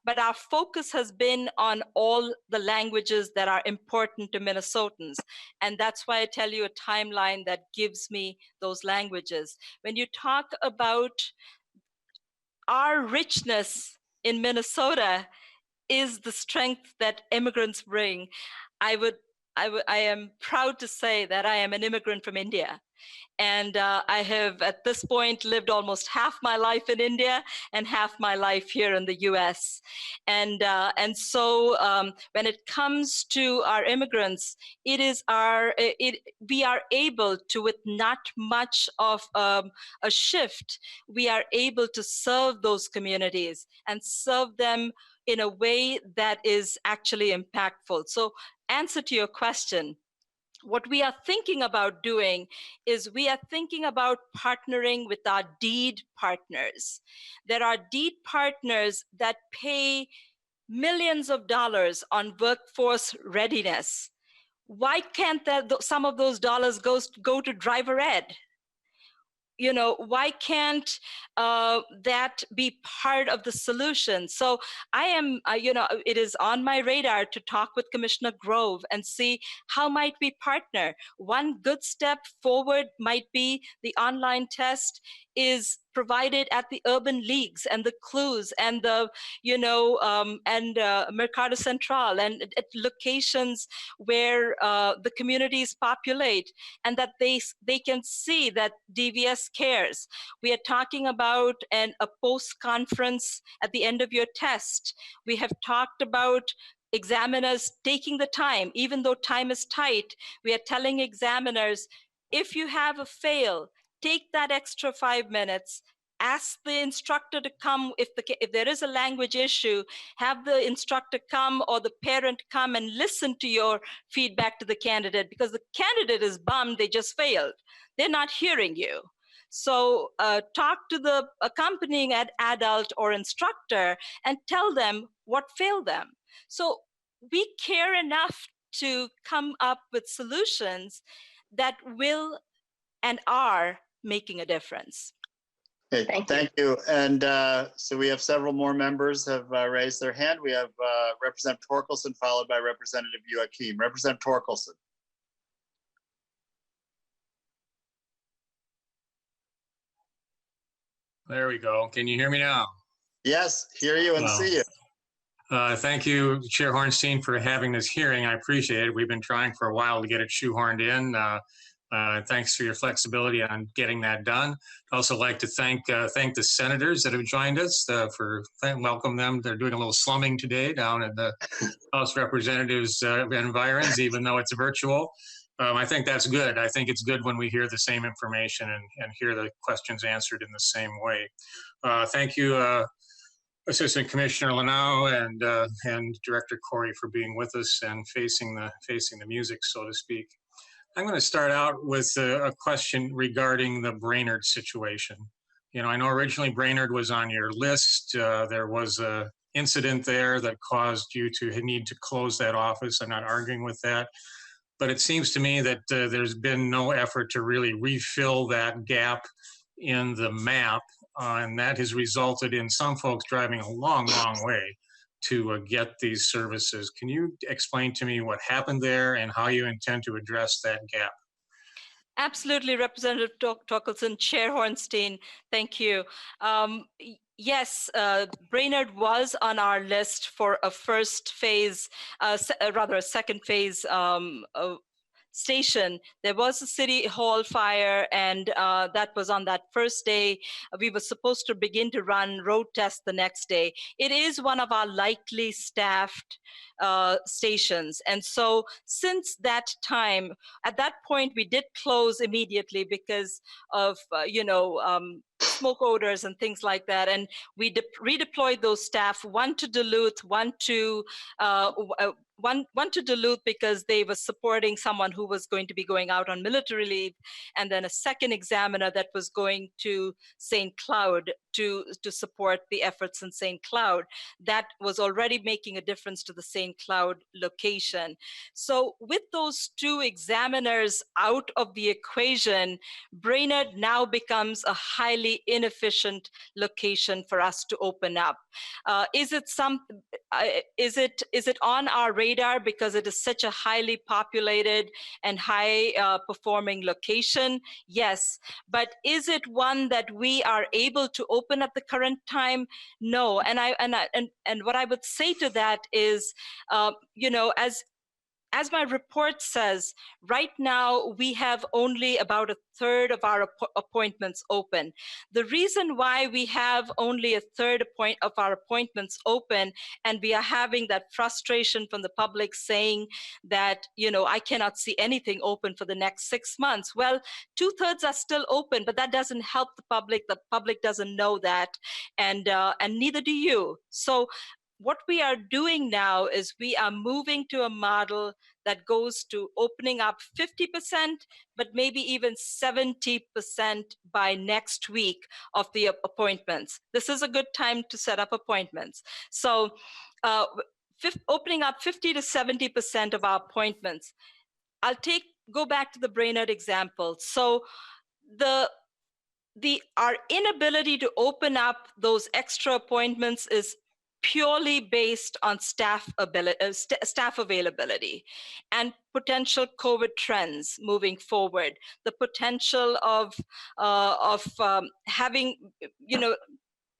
But our focus has been on all the languages that are important to Minnesotans. And that's why I tell you a timeline that gives me those languages. When you talk about our richness in Minnesota is the strength that immigrants bring. I would I am proud to say that I am an immigrant from India. And I have, at this point, lived almost half my life in India and half my life here in the U.S. And so when it comes to our immigrants, we are able to, with not much of a shift, we are able to serve those communities and serve them in a way that is actually impactful. So, answer to your question, what we are thinking about doing is we are thinking about partnering with our deed partners. There are deed partners that pay millions of dollars on workforce readiness. Why can't some of those dollars go to driver ed? Why can't that be part of the solution? So I am, it is on my radar to talk with Commissioner Grove and see how might we partner. One good step forward might be the online test is provided at the urban leagues and the clues and the Mercado Central and at locations where the communities populate, and that they can see that DVS cares. We are talking about a post conference at the end of your test. We have talked about examiners taking the time, even though time is tight. We are telling examiners, if you have a fail, take that extra 5 minutes, ask the instructor to come. If there is a language issue, have the instructor come or the parent come and listen to your feedback to the candidate, because the candidate is bummed they just failed. They're not hearing you. So talk to the accompanying adult or instructor and tell them what failed them. So we care enough to come up with solutions that will and are making a difference. Okay, thank you. And so we have several more members have raised their hand. We have Representative Torkelson, followed by Representative Joachim. Representative Torkelson. There we go. Can you hear me now? Yes, hear you and see you. Thank you, Chair Hornstein, for having this hearing. I appreciate it. We've been trying for a while to get it shoehorned in. Thanks for your flexibility on getting that done. I'd also like to thank the senators that have joined us welcome them. They're doing a little slumming today down at the House Representatives environs, even though it's virtual. I think that's good. I think it's good when we hear the same information and hear the questions answered in the same way. Thank you, Assistant Commissioner Lanao and Director Corey for being with us and facing the music, so to speak. I'm going to start out with a question regarding the Brainerd situation. I know originally Brainerd was on your list. There was an incident there that caused you to need to close that office. I'm not arguing with that. But it seems to me that there's been no effort to really refill that gap in the map. And that has resulted in some folks driving a long, long way to get these services. Can you explain to me what happened there and how you intend to address that gap? Absolutely, Representative Torkelson. Chair Hornstein, thank you. Yes, Brainerd was on our list for a first phase, a second phase station. There was a city hall fire, and that was on that first day. We were supposed to begin to run road tests the next day. It is one of our lightly staffed stations. And so since that time, at that point, we did close immediately because of, smoke odors and things like that. And we redeployed those staff, one to Duluth, one to Duluth because they were supporting someone who was going to be going out on military leave, and then a second examiner that was going to St. Cloud to support the efforts in St. Cloud. That was already making a difference to the St. Cloud location. So with those two examiners out of the equation, Brainerd now becomes a highly inefficient location for us to open up. Is it on our radar because it is such a highly populated and high performing location? Yes. But is it one that we are able to open at the current time? No. And what I would say to that is, as my report says, right now we have only about a third of our appointments open. The reason why we have only a third of our appointments open, and we are having that frustration from the public saying that, I cannot see anything open for the next 6 months. Well, 2/3 are still open, but that doesn't help the public. The public doesn't know that, and neither do you. So what we are doing now is we are moving to a model that goes to opening up 50%, but maybe even 70% by next week of the appointments. This is a good time to set up appointments. So opening up 50 to 70% of our appointments. Go back to the Brainerd example. So our inability to open up those extra appointments is purely based on staff availability and potential COVID trends moving forward. The potential of having,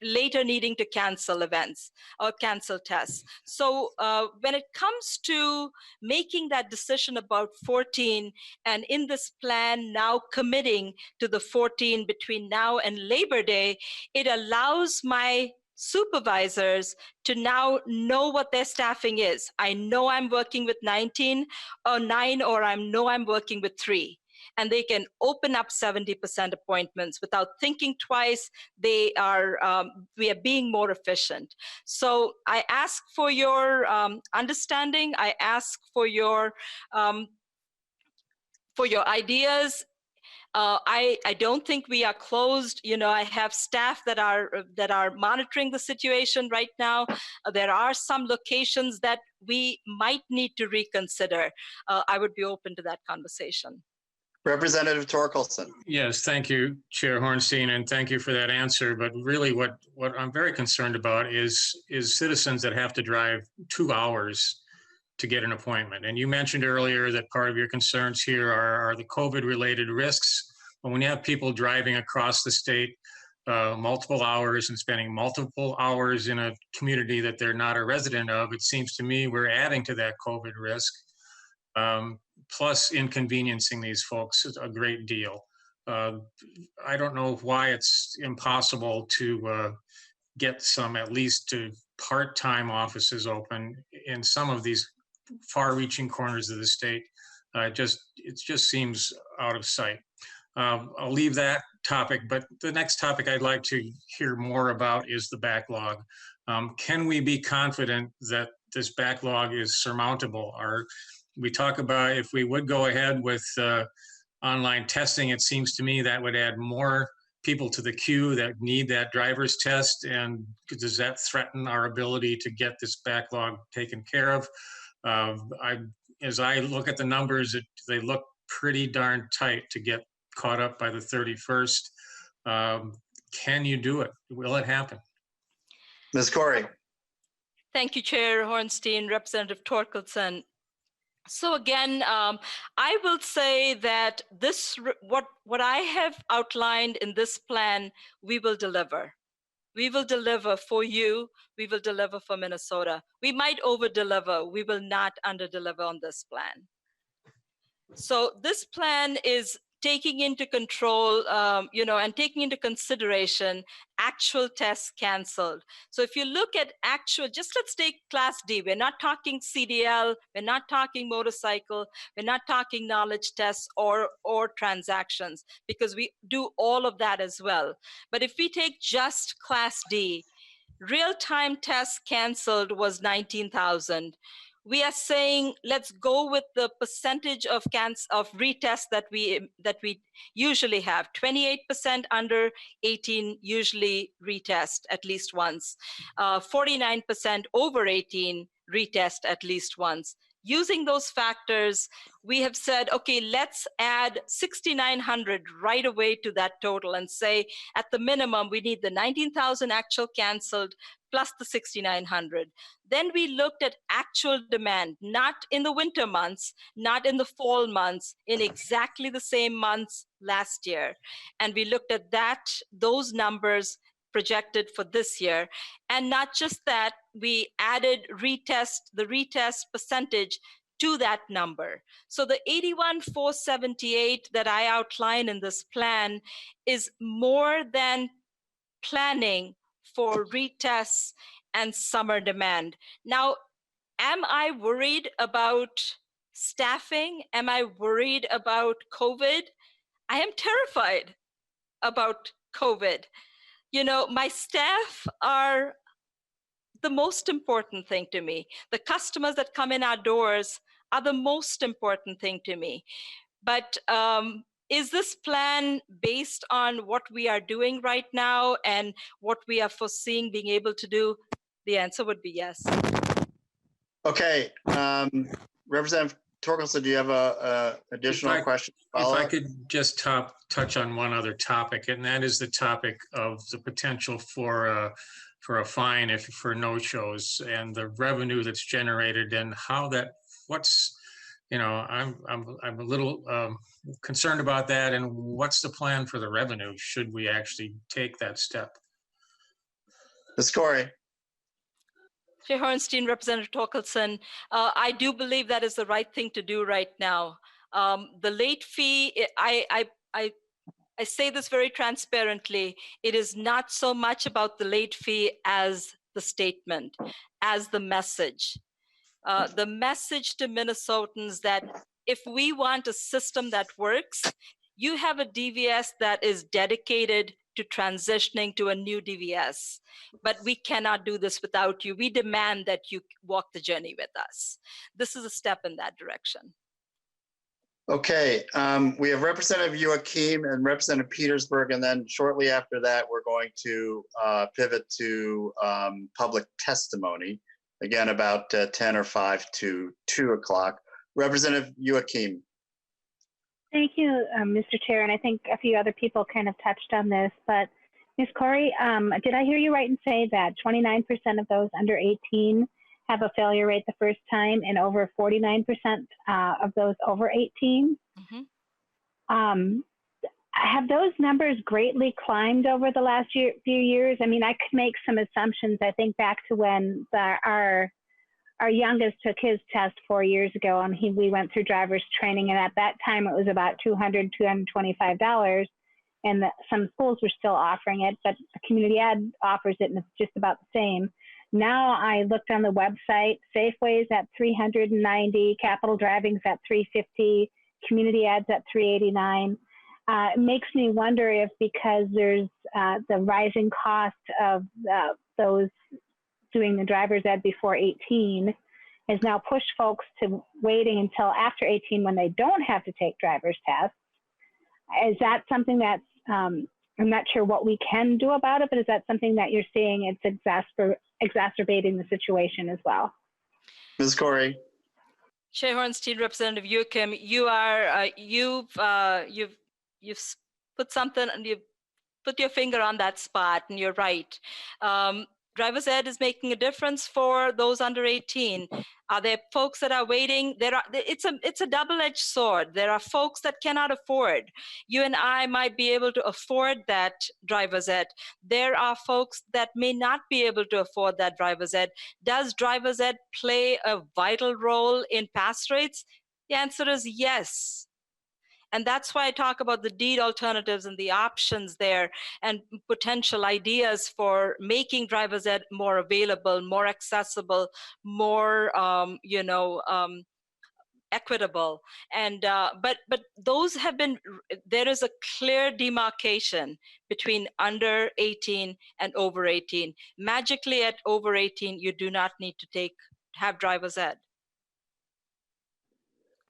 later needing to cancel events or cancel tests. So when it comes to making that decision about 14, and in this plan now committing to the 14 between now and Labor Day, it allows my supervisors to now know what their staffing is. I know I'm working with 19 or 9, or I know I'm working with 3. And they can open up 70% appointments without thinking twice. We are being more efficient. So I ask for your understanding. I ask for your ideas. I don't think we are closed. I have staff that are monitoring the situation right now. There are some locations that we might need to reconsider. I would be open to that conversation. Representative Torkelson. Yes, thank you, Chair Hornstein, and thank you for that answer. But really what I'm very concerned about is citizens that have to drive 2 hours to get an appointment. And you mentioned earlier that part of your concerns here are the COVID-related risks. But when you have people driving across the state multiple hours and spending multiple hours in a community that they're not a resident of, it seems to me we're adding to that COVID risk. Plus inconveniencing these folks is a great deal. I don't know why it's impossible to get some at least to part-time offices open in some of these far-reaching corners of the state. It just seems out of sight. I'll leave that topic, but the next topic I'd like to hear more about is the backlog. Can we be confident that this backlog is surmountable? We talk about if we would go ahead with online testing, it seems to me that would add more people to the queue that need that driver's test. And does that threaten our ability to get this backlog taken care of? As I look at the numbers, they look pretty darn tight to get caught up by the 31st. Can you do it? Will it happen? Ms. Corey. Thank you, Chair Hornstein, Representative Torkelson. So again, I will say that what I have outlined in this plan, we will deliver. We will deliver for you. We will deliver for Minnesota. We might over-deliver. We will not under-deliver on this plan. So this plan is taking into control, and taking into consideration actual tests canceled. So if you look at let's take Class D. We're not talking CDL. We're not talking motorcycle. We're not talking knowledge tests or transactions, because we do all of that as well. But if we take just Class D, real-time tests canceled was 19,000. We are saying let's go with the percentage of retests that we usually have. 28% under 18 usually retest at least once. 49% over 18 retest at least once. Using those factors, we have said, okay, let's add 6,900 right away to that total and say at the minimum we need the 19,000 actual canceled plus the 6,900. Then we looked at actual demand, not in the winter months, not in the fall months, in exactly the same months last year. And we looked at those numbers projected for this year. And not just that, we added the retest percentage to that number. So the 81,478 that I outline in this plan is more than planning for retests and summer demand. Now, am I worried about staffing? Am I worried about COVID? I am terrified about COVID. You know, my staff are the most important thing to me. The customers that come in our doors are the most important thing to me. But is this plan based on what we are doing right now and what we are foreseeing being able to do? The answer would be yes. Okay, Representative Torkelson, do you have a additional question? If I could just touch on one other topic, and that is the topic of the potential for a fine for no-shows and the revenue that's generated and how that, I'm a little concerned about that, and what's the plan for the revenue should we actually take that step? Ms. Corey. Chair Hornstein, Representative Torkelson, I do believe that is the right thing to do right now. The late fee, I say this very transparently, it is not so much about the late fee as the statement, as the message. The message to Minnesotans that if we want a system that works, you have a DVS that is dedicated to transitioning to a new DVS, but we cannot do this without you. We demand that you walk the journey with us. This is a step in that direction. Okay, we have Representative Joachim and Representative Petersburg, and then shortly after that, we're going to pivot to public testimony, again about 10 or 5 to 2 o'clock. Representative Joachim. Thank you, Mr. Chair, and I think a few other people kind of touched on this, but Ms. Corey, did I hear you right and say that 29% of those under 18 have a failure rate the first time and over 49% of those over 18? Mm-hmm. Have those numbers greatly climbed over the last few years? I mean, I could make some assumptions. I think back to when our youngest took his test 4 years ago, and we went through driver's training, and at that time it was about $200, $225, and some schools were still offering it, but community ed offers it, and it's just about the same. Now I looked on the website, Safeway's at $390, Capital Driving's at $350, community ed's at $389. It makes me wonder if, because there's the rising cost of those doing the driver's ed before 18 has now pushed folks to waiting until after 18 when they don't have to take driver's tests. Is that something that's, I'm not sure what we can do about it, but is that something that you're seeing it's exacerbating the situation as well? Ms. Corey. Chair Hornstein, Representative Joachim, you've put something, and you've put your finger on that spot, and you're right. Driver's ed is making a difference for those under 18. Are there folks that are waiting? It's a double-edged sword. There are folks that cannot afford. You and I might be able to afford that driver's ed. There are folks that may not be able to afford that driver's ed. Does driver's ed play a vital role in pass rates? The answer is yes. And that's why I talk about the deed alternatives and the options there and potential ideas for making driver's ed more available, more accessible, more, equitable. And but those have been, there is a clear demarcation between under 18 and over 18. Magically at over 18, you do not need to have driver's ed.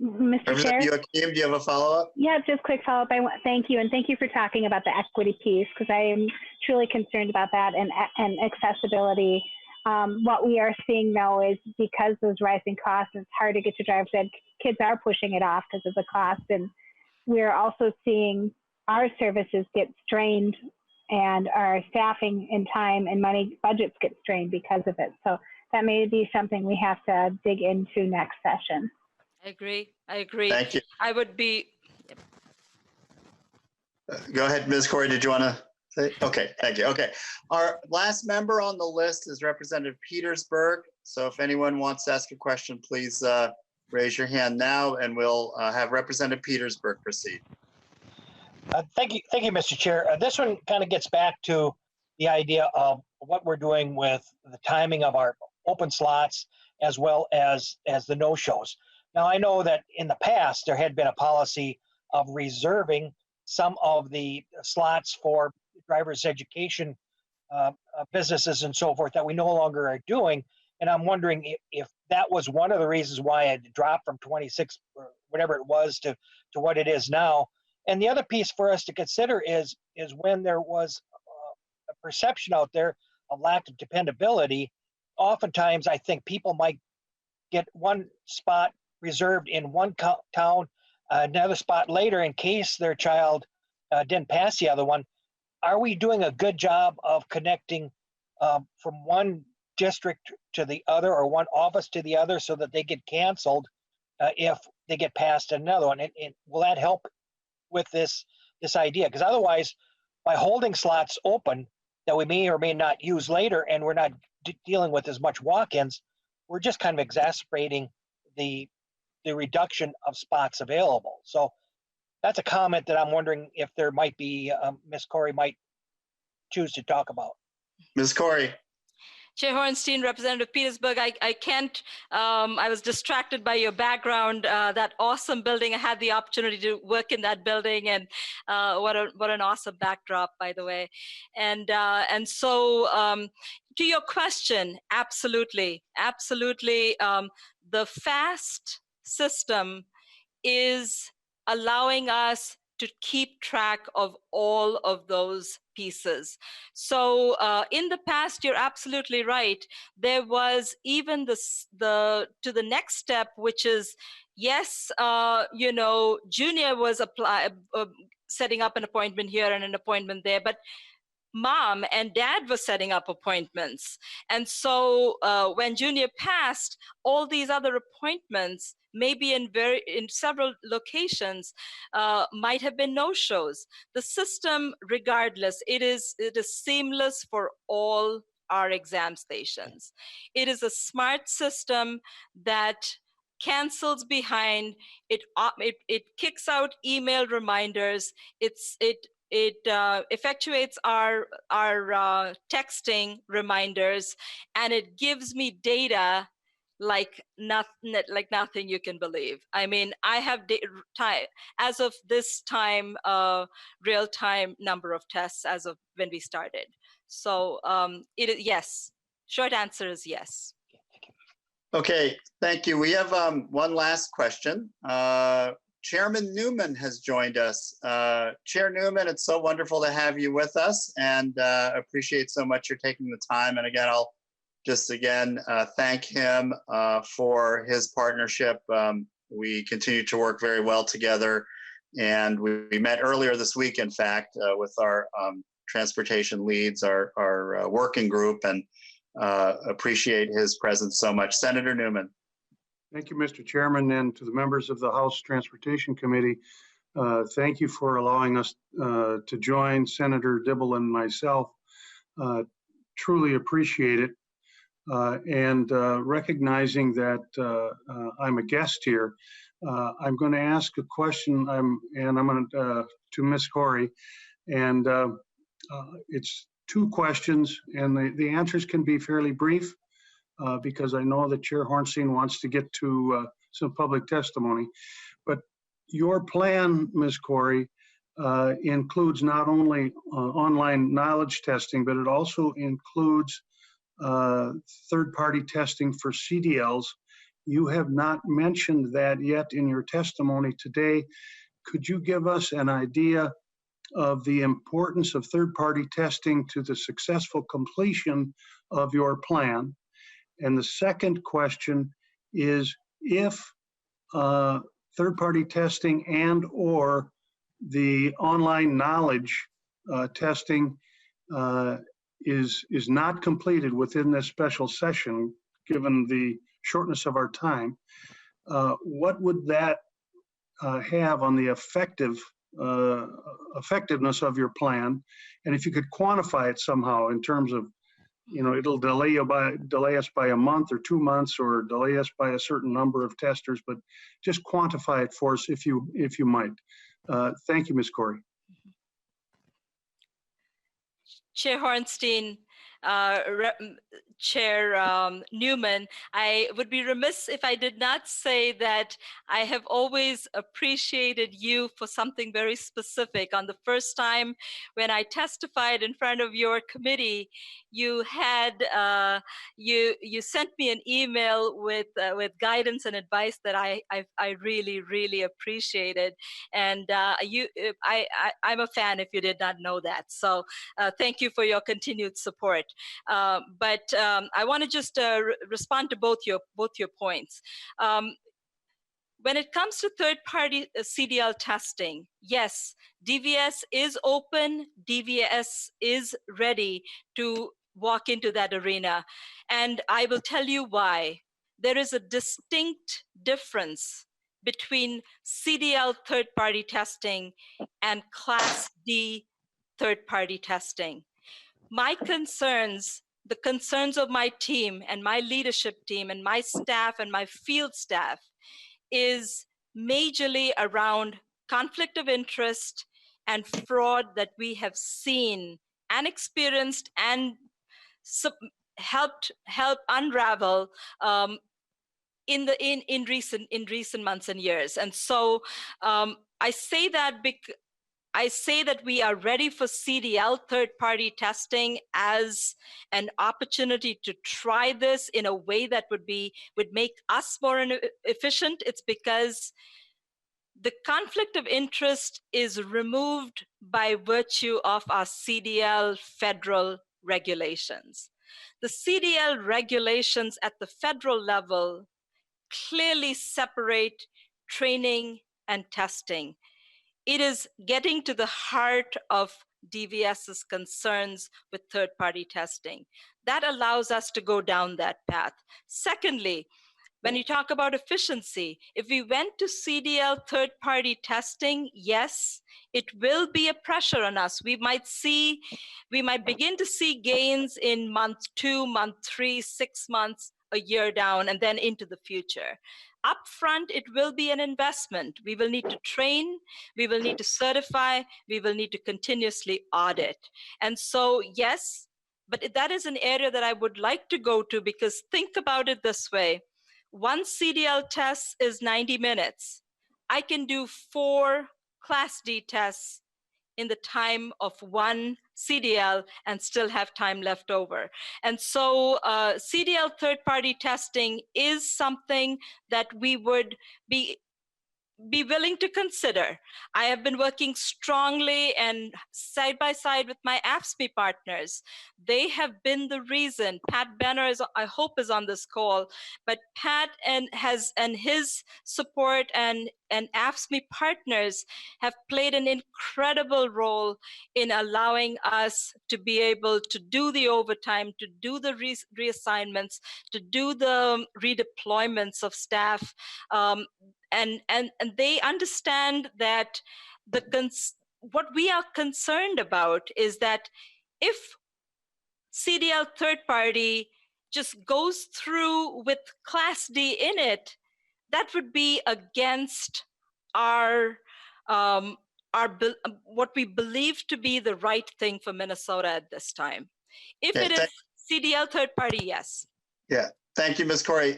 Mr. Chair? Joachim, do you have a follow-up? Yeah, just quick follow-up. Thank you, and thank you for talking about the equity piece, because I am truly concerned about that and accessibility. What we are seeing now is because those rising costs, it's hard to get to driver's ed. Kids are pushing it off because of the cost, and we're also seeing our services get strained, and our staffing and time and money budgets get strained because of it. So that may be something we have to dig into next session. I agree. Thank you. I would be. Go ahead, Ms. Corey. Did you want to say? Okay, thank you. Okay. Our last member on the list is Representative Petersburg. So if anyone wants to ask a question, please raise your hand now, and we'll have Representative Petersburg proceed. Thank you, Mr. Chair. This one kind of gets back to the idea of what we're doing with the timing of our open slots as well as the no-shows. Now, I know that in the past there had been a policy of reserving some of the slots for driver's education businesses and so forth that we no longer are doing. And I'm wondering if that was one of the reasons why it dropped from 26 or whatever it was to what it is now. And the other piece for us to consider is when there was a perception out there of lack of dependability. Oftentimes, I think people might get one spot reserved in one town, another spot later in case their child didn't pass the other one. Are we doing a good job of connecting from one district to the other or one office to the other so that they get canceled if they get passed another one? And will that help with this idea? Because otherwise, by holding slots open that we may or may not use later and we're not dealing with as much walk-ins, we're just kind of exacerbating the reduction of spots available. So that's a comment that I'm wondering if there might be, Ms. Corey might choose to talk about. Ms. Corey. Chair Hornstein, Representative Petersburg, I can't, I was distracted by your background, that awesome building. I had the opportunity to work in that building, and what an awesome backdrop, by the way. And so to your question, absolutely. The FAST system is allowing us to keep track of all of those pieces. So in the past, you're absolutely right. There was even to the next step, which is, yes, Junior was setting up an appointment here and an appointment there, but Mom and Dad were setting up appointments. And so when Junior passed, all these other appointments, maybe in several locations, might have been no-shows. The system, regardless, it is seamless for all our exam stations. It is a smart system that cancels behind. It kicks out email reminders. It effectuates our texting reminders, and it gives me data like nothing you can believe. I mean, I have time as of this time, real-time number of tests as of when we started. So it is yes. Short answer is yes. Okay, thank you. We have one last question. Chairman Newman has joined us. Chair Newman, it's so wonderful to have you with us, and appreciate so much you're taking the time. And again, I'll just thank him for his partnership. We continue to work very well together, and we met earlier this week, in fact, with our transportation leads, our working group, and appreciate his presence so much. Senator Newman. Thank you, Mr. Chairman, and to the members of the House Transportation Committee. Thank you for allowing us to join Senator Dibble and myself. Truly appreciate it. And recognizing that I'm a guest here, I'm going to ask a question, I'm going to Ms. Corey, and it's two questions, and the answers can be fairly brief. Because I know that Chair Hornstein wants to get to some public testimony. But your plan, Ms. Corey, includes not only online knowledge testing, but it also includes third-party testing for CDLs. You have not mentioned that yet in your testimony today. Could you give us an idea of the importance of third-party testing to the successful completion of your plan? And the second question is, if third-party testing and or the online knowledge testing is not completed within this special session, given the shortness of our time, what would that have on the effectiveness of your plan? And if you could quantify it somehow in terms of it'll delay us by a month or 2 months, or delay us by a certain number of testers, but just quantify it for us if you might. Thank you, Ms. Corey. Chair Hornstein, Chair Newman, I would be remiss if I did not say that I have always appreciated you for something very specific. On the first time when I testified in front of your committee, you had you sent me an email with guidance and advice that I really appreciated, and I'm a fan if you did not know that. So thank you for your continued support. But I want to just respond to both your points. When it comes to third-party CDL testing, yes, DVS is open. DVS is ready to walk into that arena. And I will tell you why. There is a distinct difference between CDL third-party testing and Class D third-party testing. My concerns, the concerns of my team and my leadership team and my staff and my field staff, is majorly around conflict of interest and fraud that we have seen and experienced and helped unravel in recent months and years. And so I say that we are ready for CDL third-party testing as an opportunity to try this in a way that would make us more efficient. It's because the conflict of interest is removed by virtue of our CDL federal regulations. The CDL regulations at the federal level clearly separate training and testing. It is getting to the heart of DVS's concerns with third-party testing. That allows us to go down that path. Secondly, when you talk about efficiency, if we went to CDL third-party testing, yes, it will be a pressure on us. We might begin to see gains in month 2, month 3, 6 months, a year down, and then into the future. Upfront, it will be an investment. We will need to train, we will need to certify, we will need to continuously audit. And so, yes, but that is an area that I would like to go to, because think about it this way. One CDL test is 90 minutes. I can do 4 Class D tests in the time of one CDL and still have time left over. And so CDL third-party testing is something that we would be willing to consider. I have been working strongly and side by side with my AFSCME partners. They have been the reason. Pat Benner I hope is on this call, but Pat and his support and AFSCME partners have played an incredible role in allowing us to be able to do the overtime, to do the reassignments, to do the redeployments of staff. And they understand that what we are concerned about is that if CDL third party just goes through with Class D in it, that would be against our what we believe to be the right thing for Minnesota at this time. If it is CDL third party, yes. Yeah, thank you, Ms. Corey.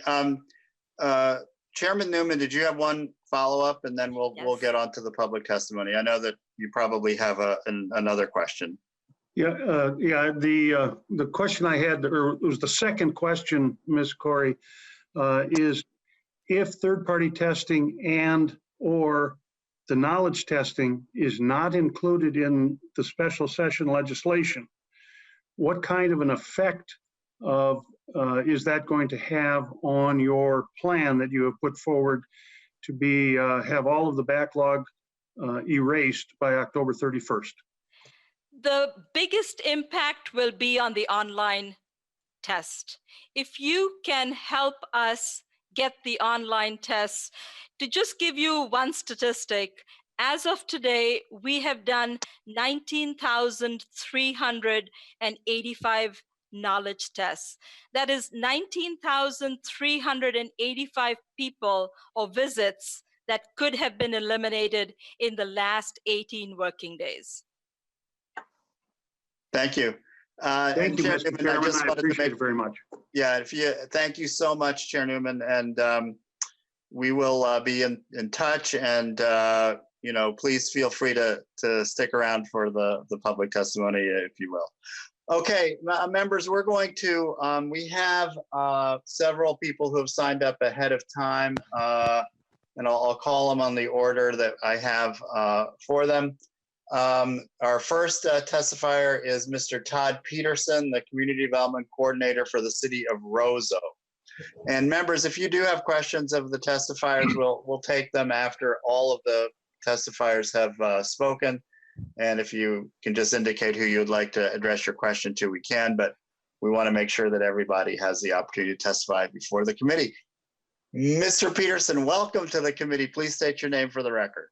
Chairman Newman, did you have one follow-up, and then we'll get on to the public testimony? I know that you probably have another question. Yeah, the question I had, or it was the second question, Ms. Corey, is if third-party testing and or the knowledge testing is not included in the special session legislation, what kind of an effect is that going to have on your plan that you have put forward to have all of the backlog erased by October 31st? The biggest impact will be on the online test. If you can help us get the online tests, to just give you one statistic, as of today, we have done 19,385 knowledge tests. That is 19,385 people or visits that could have been eliminated in the last 18 working days. Thank you. Thank you, Mr. Chairman. I appreciate it very much. Yeah, thank you so much, Chair Newman, and we will be in touch. And please feel free to stick around for the public testimony, if you will. Okay, members, we're going to. We have several people who have signed up ahead of time, and I'll call them on the order that I have for them. Our first testifier is Mr. Todd Peterson, the Community Development Coordinator for the City of Roseau. And members, if you do have questions of the testifiers, we'll take them after all of the testifiers have spoken. And if you can just indicate who you'd like to address your question to, we can, but we want to make sure that everybody has the opportunity to testify before the committee. Mr. Peterson, welcome to the committee. Please state your name for the record.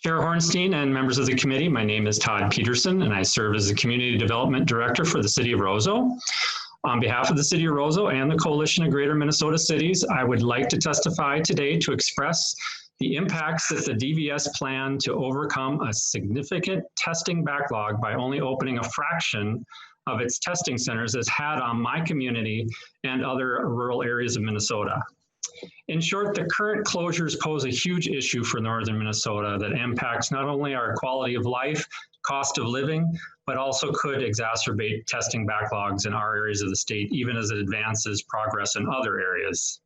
Chair Hornstein and members of the committee, my name is Todd Peterson, and I serve as the Community Development Director for the City of Roseau. On behalf of the City of Roseau and the Coalition of Greater Minnesota Cities, I would like to testify today to express the impacts that the DVS plan to overcome a significant testing backlog by only opening a fraction of its testing centers has had on my community and other rural areas of Minnesota. In short, the current closures pose a huge issue for northern Minnesota that impacts not only our quality of life, cost of living, but also could exacerbate testing backlogs in our areas of the state, even as it advances progress in other areas.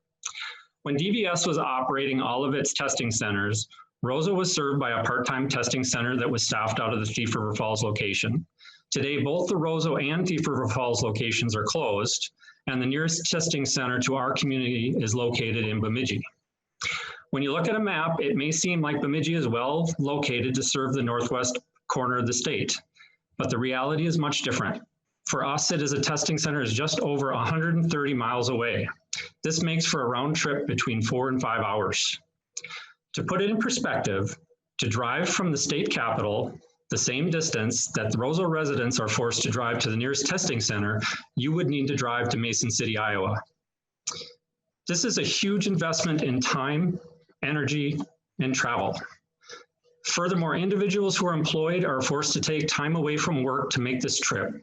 When DVS was operating all of its testing centers, Roseau was served by a part-time testing center that was staffed out of the Thief River Falls location. Today, both the Roseau and Thief River Falls locations are closed, and the nearest testing center to our community is located in Bemidji. When you look at a map, it may seem like Bemidji is well located to serve the northwest corner of the state, but the reality is much different. For us, it is a testing center is just over 130 miles away. This makes for a round trip between 4 and 5 hours. To put it in perspective, to drive from the state capital the same distance that the Roseau residents are forced to drive to the nearest testing center, you would need to drive to Mason City, Iowa. This is a huge investment in time, energy, and travel. Furthermore, individuals who are employed are forced to take time away from work to make this trip,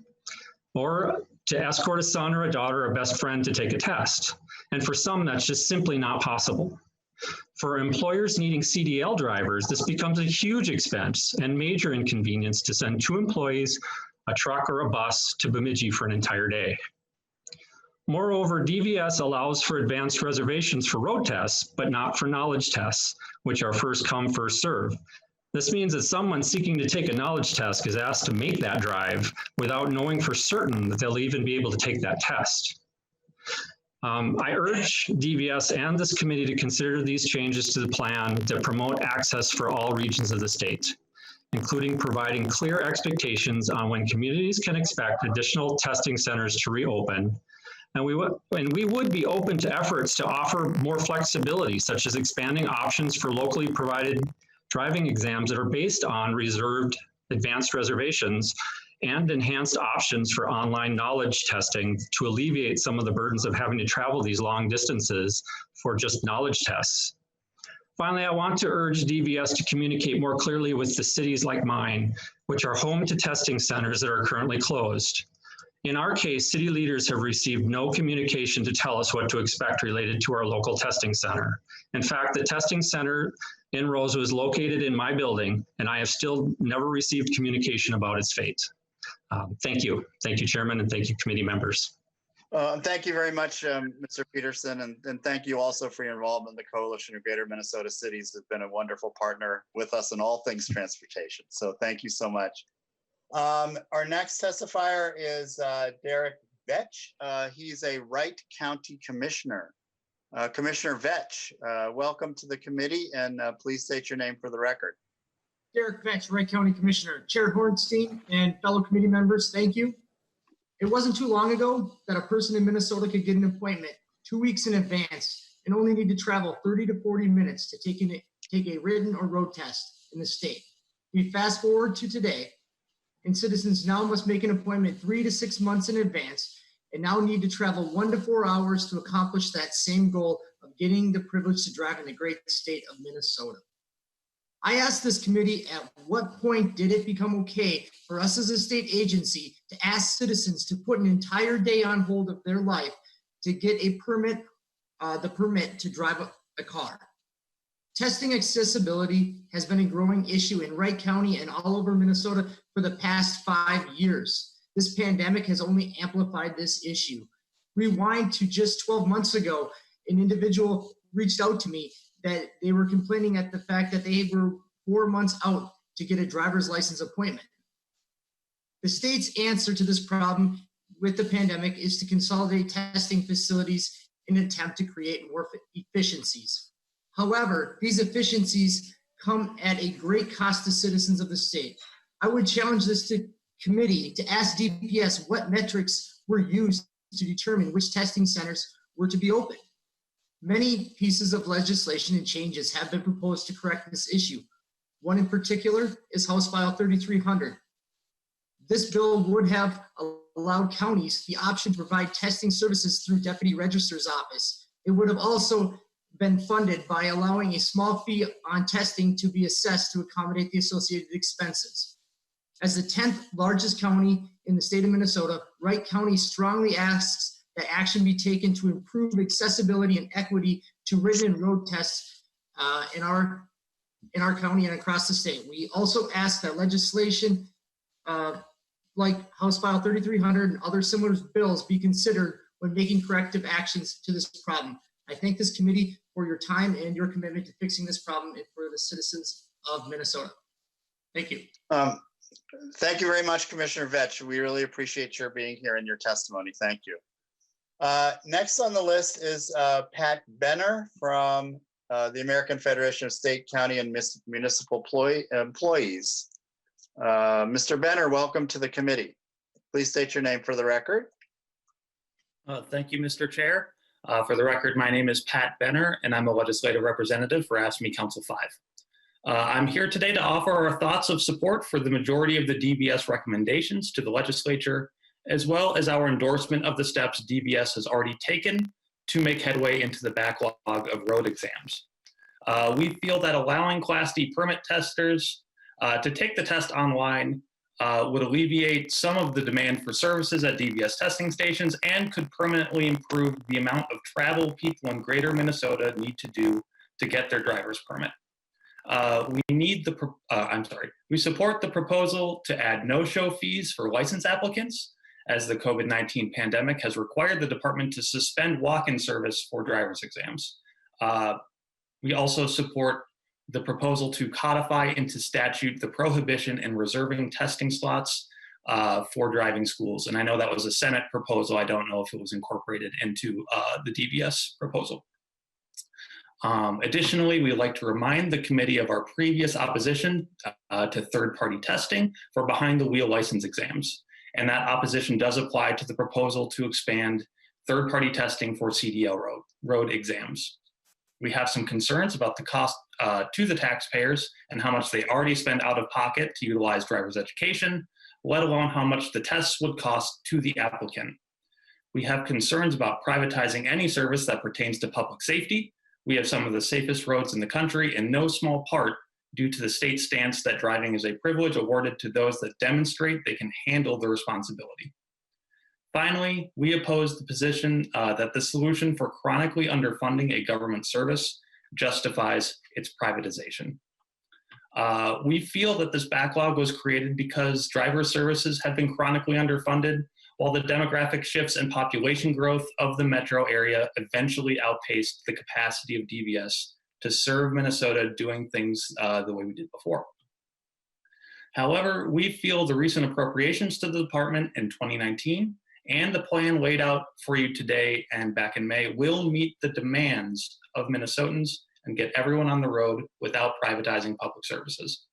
or to escort a son or a daughter or best friend to take a test. And for some, that's just simply not possible. For employers needing CDL drivers, this becomes a huge expense and major inconvenience to send 2 employees, a truck or a bus to Bemidji for an entire day. Moreover, DVS allows for advanced reservations for road tests, but not for knowledge tests, which are first come, first serve. This means that someone seeking to take a knowledge test is asked to make that drive without knowing for certain that they'll even be able to take that test. I urge DVS and this committee to consider these changes to the plan that promote access for all regions of the state, including providing clear expectations on when communities can expect additional testing centers to reopen. And we would be open to efforts to offer more flexibility, such as expanding options for locally provided driving exams that are based on reserved advanced reservations and enhanced options for online knowledge testing to alleviate some of the burdens of having to travel these long distances for just knowledge tests. Finally, I want to urge DVS to communicate more clearly with the cities like mine, which are home to testing centers that are currently closed. In our case, city leaders have received no communication to tell us what to expect related to our local testing center. In fact, the testing center in Roseau is located in my building, and I have still never received communication about its fate. Thank you. Thank you, Chairman, and thank you, committee members. Thank you very much, Mr. Peterson, and thank you also for your involvement in the Coalition of Greater Minnesota Cities. Has been a wonderful partner with us in all things transportation. So thank you so much. Our next testifier is Derek Vetch. He's a Wright County Commissioner. Commissioner Vetch, welcome to the committee, and please state your name for the record. Derek Vetch, Wright County Commissioner. Chair Hornstein and fellow committee members, thank you. It wasn't too long ago that a person in Minnesota could get an appointment 2 weeks in advance and only need to travel 30 to 40 minutes to take a written or road test in the state. We fast forward to today, and citizens now must make an appointment 3 to 6 months in advance and now need to travel 1 to 4 hours to accomplish that same goal of getting the privilege to drive in the great state of Minnesota. I asked this committee, at what point did it become okay for us as a state agency to ask citizens to put an entire day on hold of their life to get a permit, the permit to drive a car? Testing accessibility has been a growing issue in Wright County and all over Minnesota for the past 5 years. This pandemic has only amplified this issue. Rewind to just 12 months ago, an individual reached out to me that they were complaining at the fact that they were 4 months out to get a driver's license appointment. The state's answer to this problem with the pandemic is to consolidate testing facilities in an attempt to create more efficiencies. However, these efficiencies come at a great cost to citizens of the state. I would challenge this committee to ask DPS what metrics were used to determine which testing centers were to be open. Many pieces of legislation and changes have been proposed to correct this issue. One in particular is House File 3300. This bill would have allowed counties the option to provide testing services through Deputy Registrar's Office. It would have also been funded by allowing a small fee on testing to be assessed to accommodate the associated expenses. As the 10th largest county in the state of Minnesota, Wright County strongly asks that action be taken to improve accessibility and equity to written and road tests in our county and across the state. We also ask that legislation like House File 3300 and other similar bills be considered when making corrective actions to this problem. I thank this committee for your time and your commitment to fixing this problem and for the citizens of Minnesota. Thank you. Thank you very much, Commissioner Vetch. We really appreciate your being here and your testimony. Thank you. Next on the list is Pat Benner from the American Federation of State, County, and Municipal Employees. Mr. Benner, welcome to the committee. Please state your name for the record. Thank you, Mr. Chair. For the record, my name is Pat Benner, and I'm a legislative representative for AFSCME Council 5. I'm here today to offer our thoughts of support for the majority of the DBS recommendations to the legislature, as well as our endorsement of the steps DBS has already taken to make headway into the backlog of road exams. We feel that allowing Class D permit testers to take the test online would alleviate some of the demand for services at DBS testing stations and could permanently improve the amount of travel people in greater Minnesota need to do to get their driver's permit. We support the proposal to add no-show fees for license applicants, as the COVID-19 pandemic has required the department to suspend walk-in service for driver's exams. We also support the proposal to codify into statute the prohibition in reserving testing slots for driving schools. And I know that was a Senate proposal. I don't know if it was incorporated into the DBS proposal. Additionally, we'd like to remind the committee of our previous opposition to third-party testing for behind-the-wheel license exams. And that opposition does apply to the proposal to expand third-party testing for CDL road exams. We have some concerns about the cost to the taxpayers and how much they already spend out of pocket to utilize driver's education, let alone how much the tests would cost to the applicant. We have concerns about privatizing any service that pertains to public safety. We have some of the safest roads in the country, in no small part due to the state stance that driving is a privilege awarded to those that demonstrate they can handle the responsibility. Finally, we oppose the position that the solution for chronically underfunding a government service justifies its privatization. We feel that this backlog was created because driver services have been chronically underfunded, while the demographic shifts and population growth of the metro area eventually outpaced the capacity of DBS to serve Minnesota doing things the way we did before. However, we feel the recent appropriations to the department in 2019 and the plan laid out for you today and back in May will meet the demands of Minnesotans and get everyone on the road without privatizing public services.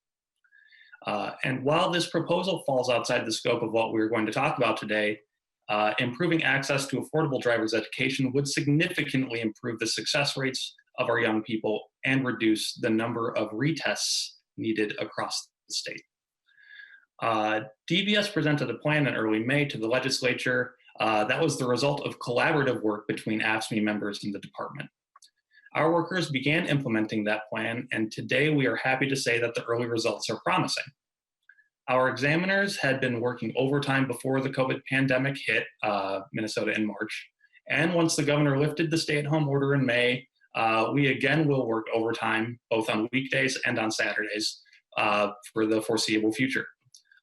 And while this proposal falls outside the scope of what we're going to talk about today, improving access to affordable driver's education would significantly improve the success rates of our young people and reduce the number of retests needed across the state. DVS presented a plan in early May to the legislature. That was the result of collaborative work between AFSCME members and the department. Our workers began implementing that plan, and today we are happy to say that the early results are promising. Our examiners had been working overtime before the COVID pandemic hit Minnesota in March. And once the governor lifted the stay-at-home order in May, we again will work overtime, both on weekdays and on Saturdays for the foreseeable future.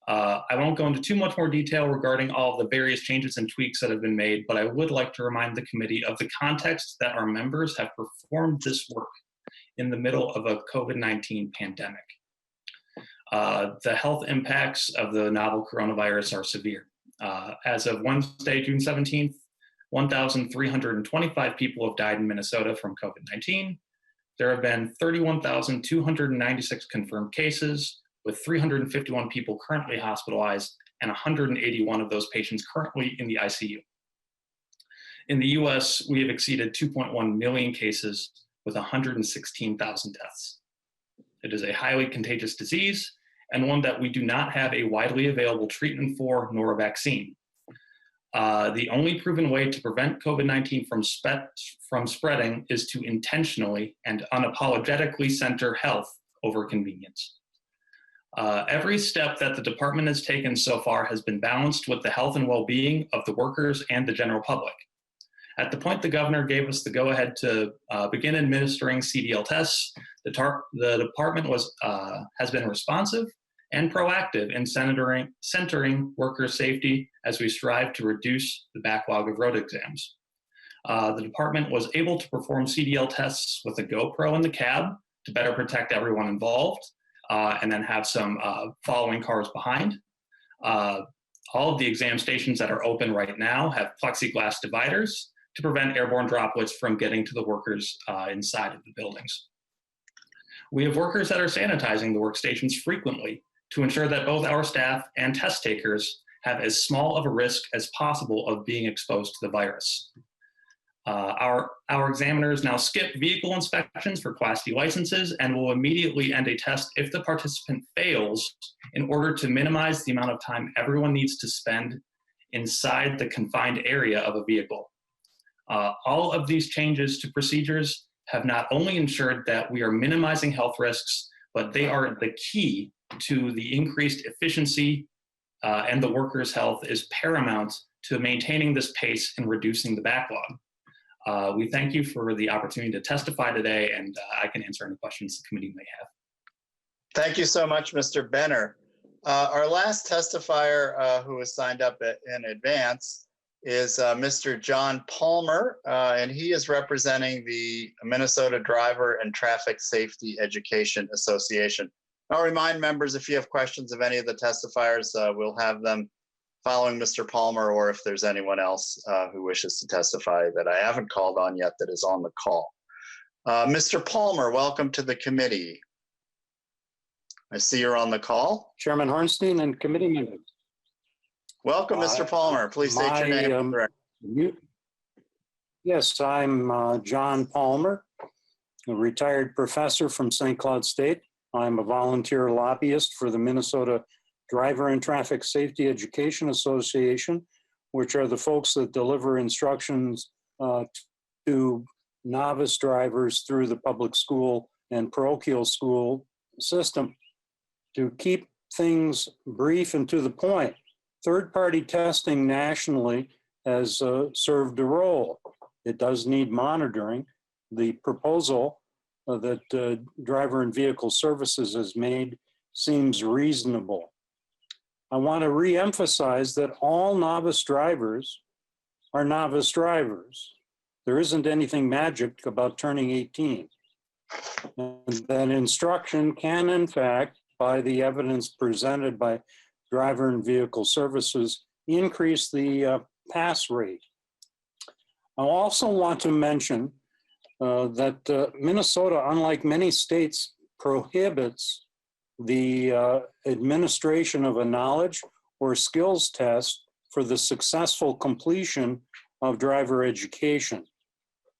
I won't go into too much more detail regarding all of the various changes and tweaks that have been made, but I would like to remind the committee of the context that our members have performed this work in the middle of a COVID-19 pandemic. The health impacts of the novel coronavirus are severe. As of Wednesday, June 17th, 1,325 people have died in Minnesota from COVID-19. There have been 31,296 confirmed cases, with 351 people currently hospitalized and 181 of those patients currently in the ICU. In the US, we have exceeded 2.1 million cases with 116,000 deaths. It is a highly contagious disease and one that we do not have a widely available treatment for nor a vaccine. The only proven way to prevent COVID-19 from spreading is to intentionally and unapologetically center health over convenience. Every step that the department has taken so far has been balanced with the health and well-being of the workers and the general public. At the point the governor gave us the go-ahead to begin administering CDL tests, the department has been responsive and proactive in centering worker safety as we strive to reduce the backlog of road exams. The department was able to perform CDL tests with a GoPro in the cab to better protect everyone involved, and then have some following cars behind. All of the exam stations that are open right now have plexiglass dividers to prevent airborne droplets from getting to the workers inside of the buildings. We have workers that are sanitizing the workstations frequently to ensure that both our staff and test takers have as small of a risk as possible of being exposed to the virus. Our examiners now skip vehicle inspections for Class D licenses and will immediately end a test if the participant fails in order to minimize the amount of time everyone needs to spend inside the confined area of a vehicle. All of these changes to procedures have not only ensured that we are minimizing health risks, but they are the key to the increased efficiency and the workers' health is paramount to maintaining this pace and reducing the backlog. We thank you for the opportunity to testify today, and I can answer any questions the committee may have. Thank you so much, Mr. Benner. Our last testifier who was signed up in advance is Mr. John Palmer, and he is representing the Minnesota Driver and Traffic Safety Education Association. I'll remind members, if you have questions of any of the testifiers, we'll have them following Mr. Palmer, or if there's anyone else who wishes to testify that I haven't called on yet that is on the call. Mr. Palmer, welcome to the committee. I see you're on the call. Chairman Hornstein and committee members. Welcome, Mr. Palmer. Please state your name. Yes, I'm John Palmer, a retired professor from St. Cloud State. I'm a volunteer lobbyist for the Minnesota Driver and Traffic Safety Education Association, which are the folks that deliver instructions to novice drivers through the public school and parochial school system. To keep things brief and to the point, third-party testing nationally has served a role. It does need monitoring. The proposal that Driver and Vehicle Services has made seems reasonable. I want to re-emphasize that all novice drivers are novice drivers. There isn't anything magic about turning 18. And that instruction can, in fact, by the evidence presented by Driver and Vehicle Services, increase the pass rate. I also want to mention that Minnesota, unlike many states, prohibits the administration of a knowledge or skills test for the successful completion of driver education,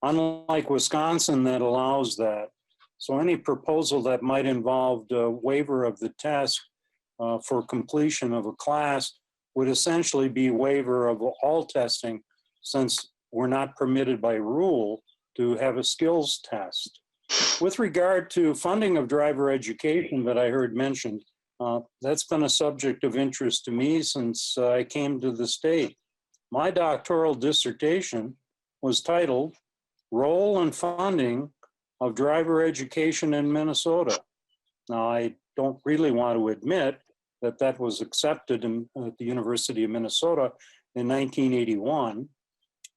unlike Wisconsin that allows that. So any proposal that might involve a waiver of the test for completion of a class would essentially be waiver of all testing, since we're not permitted by rule to have a skills test. With regard to funding of driver education that I heard mentioned, that's been a subject of interest to me since I came to the state. My doctoral dissertation was titled Role and Funding of Driver Education in Minnesota. Now, I don't really want to admit that that was accepted at the University of Minnesota in 1981,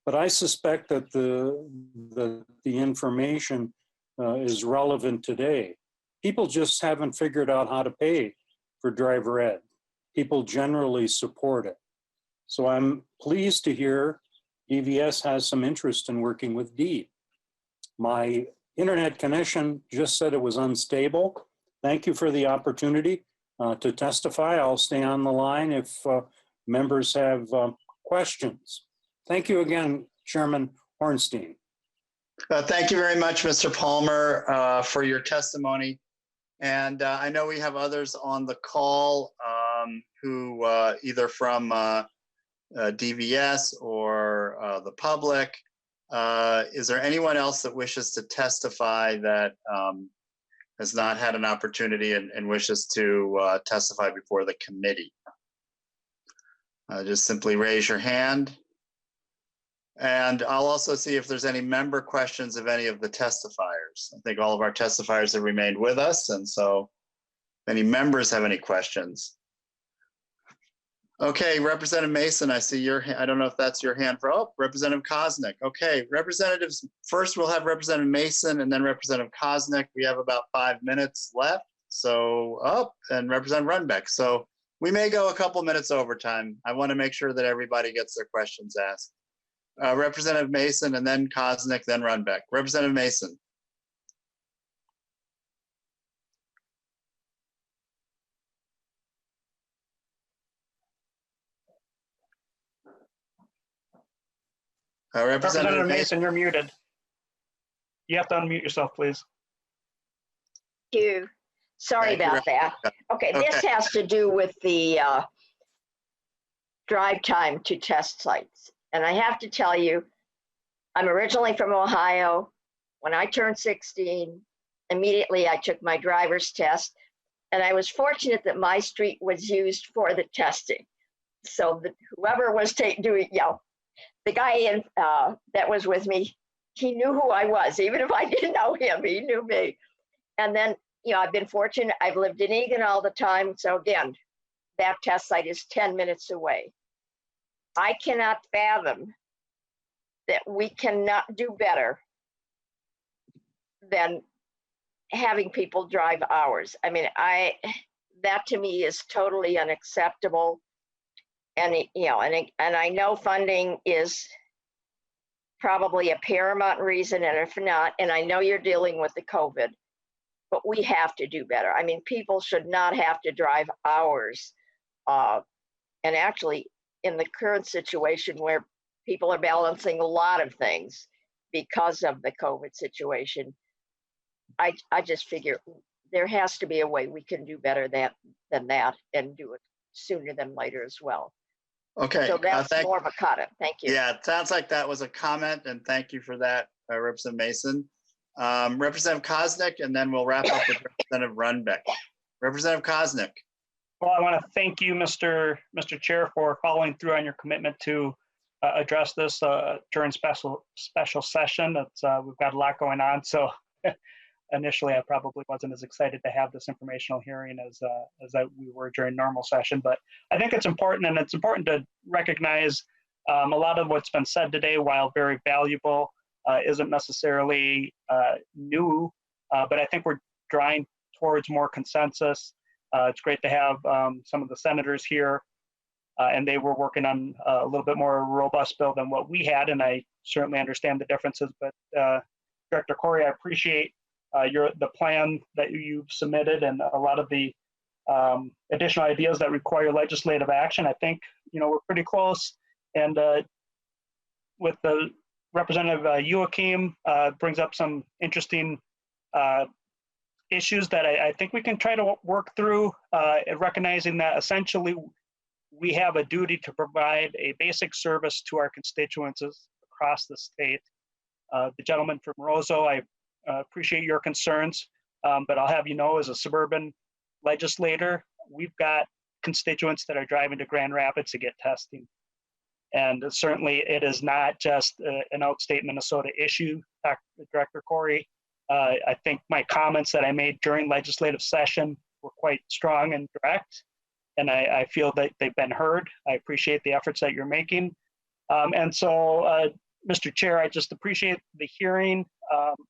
but I suspect that the information is relevant today. People just haven't figured out how to pay for driver ed. People generally support it. So I'm pleased to hear DVS has some interest in working with D. My internet connection just said it was unstable. Thank you for the opportunity to testify. I'll stay on the line if members have questions. Thank you again, Chairman Hornstein. Thank you very much, Mr. Palmer, for your testimony. And I know we have others on the call who either from DVS or the public. Is there anyone else that wishes to testify that has not had an opportunity and wishes to testify before the committee? Just simply raise your hand. And I'll also see if there's any member questions of any of the testifiers. I think all of our testifiers have remained with us, and so if any members have any questions. Okay, Representative Mason, I see your hand. I don't know if that's your hand for, oh, Representative Koznick. Okay, representatives, first we'll have Representative Mason and then Representative Koznick. We have about 5 minutes left. So, oh, and Representative Runbeck. So we may go a couple minutes overtime. I want to make sure that everybody gets their questions asked. Representative Mason and then Koznick, then Runbeck. Representative Mason. Representative Mason, you're muted. You have to unmute yourself, please. Thank you. Sorry about that. Okay, this has to do with the drive time to test sites. And I have to tell you, I'm originally from Ohio. When I turned 16, immediately I took my driver's test, and I was fortunate that my street was used for the testing. So that whoever was doing, the guy that was with me, he knew who I was. Even if I didn't know him, he knew me. And then, I've been fortunate. I've lived in Eagan all the time. So again, that test site is 10 minutes away. I cannot fathom that we cannot do better than having people drive hours. I mean, that to me is totally unacceptable. And and I know funding is probably a paramount reason, and if not, and I know you're dealing with the COVID, but we have to do better. I mean, people should not have to drive hours. And actually, in the current situation where people are balancing a lot of things because of the COVID situation, I just figure there has to be a way we can do better than that and do it sooner than later as well. Okay. So that's more of a comment. Thank you. Yeah, it sounds like that was a comment, and thank you for that, Representative Mason. Representative Koznick, and then we'll wrap up with Representative Runbeck. Representative Koznick. Well, I want to thank you, Mr. Chair, for following through on your commitment to address this during special session. We've got a lot going on, so initially I probably wasn't as excited to have this informational hearing as we were during normal session. But I think it's important, and it's important to recognize a lot of what's been said today, while very valuable, isn't necessarily new, but I think we're drawing towards more consensus. It's great to have some of the senators here, and they were working on a little bit more robust bill than what we had, and I certainly understand the differences. But Director Corey, I appreciate the plan that you've submitted and a lot of the additional ideas that require legislative action. I think we're pretty close, and with the Representative Joachim brings up some interesting issues that I think we can try to work through, recognizing that essentially we have a duty to provide a basic service to our constituents across the state. The gentleman from Roseau, I appreciate your concerns, but I'll have you know, as a suburban legislator, we've got constituents that are driving to Grand Rapids to get testing. And certainly it is not just an outstate Minnesota issue, Director Corey. I think my comments that I made during legislative session were quite strong and direct, and I feel that they've been heard. I appreciate the efforts that you're making. And so, Mr. Chair, I just appreciate the hearing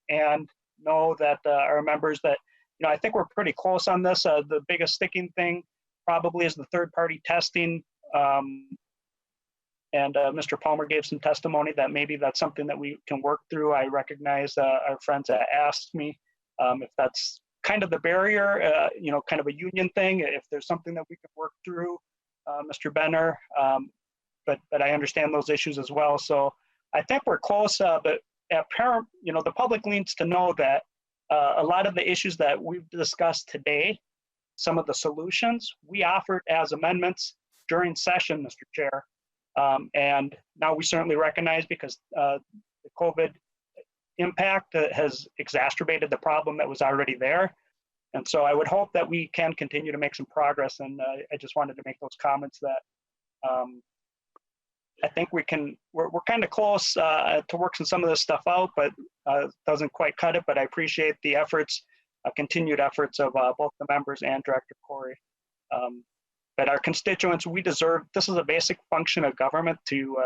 and know that our members that, I think we're pretty close on this. The biggest sticking thing probably is the third-party testing. And Mr. Palmer gave some testimony that maybe that's something that we can work through. I recognize our friends that asked me if that's kind of the barrier, kind of a union thing, if there's something that we could work through, Mr. Benner. But I understand those issues as well. So I think we're close, but the public needs to know that a lot of the issues that we've discussed today, some of the solutions we offered as amendments during session, Mr. Chair. And now we certainly recognize, because the COVID impact has exacerbated the problem that was already there. And so I would hope that we can continue to make some progress. And I just wanted to make those comments that I think we're kind of close to working some of this stuff out, but doesn't quite cut it. But I appreciate the efforts, continued efforts of both the members and Director Corey. That our constituents, we deserve, this is a basic function of government to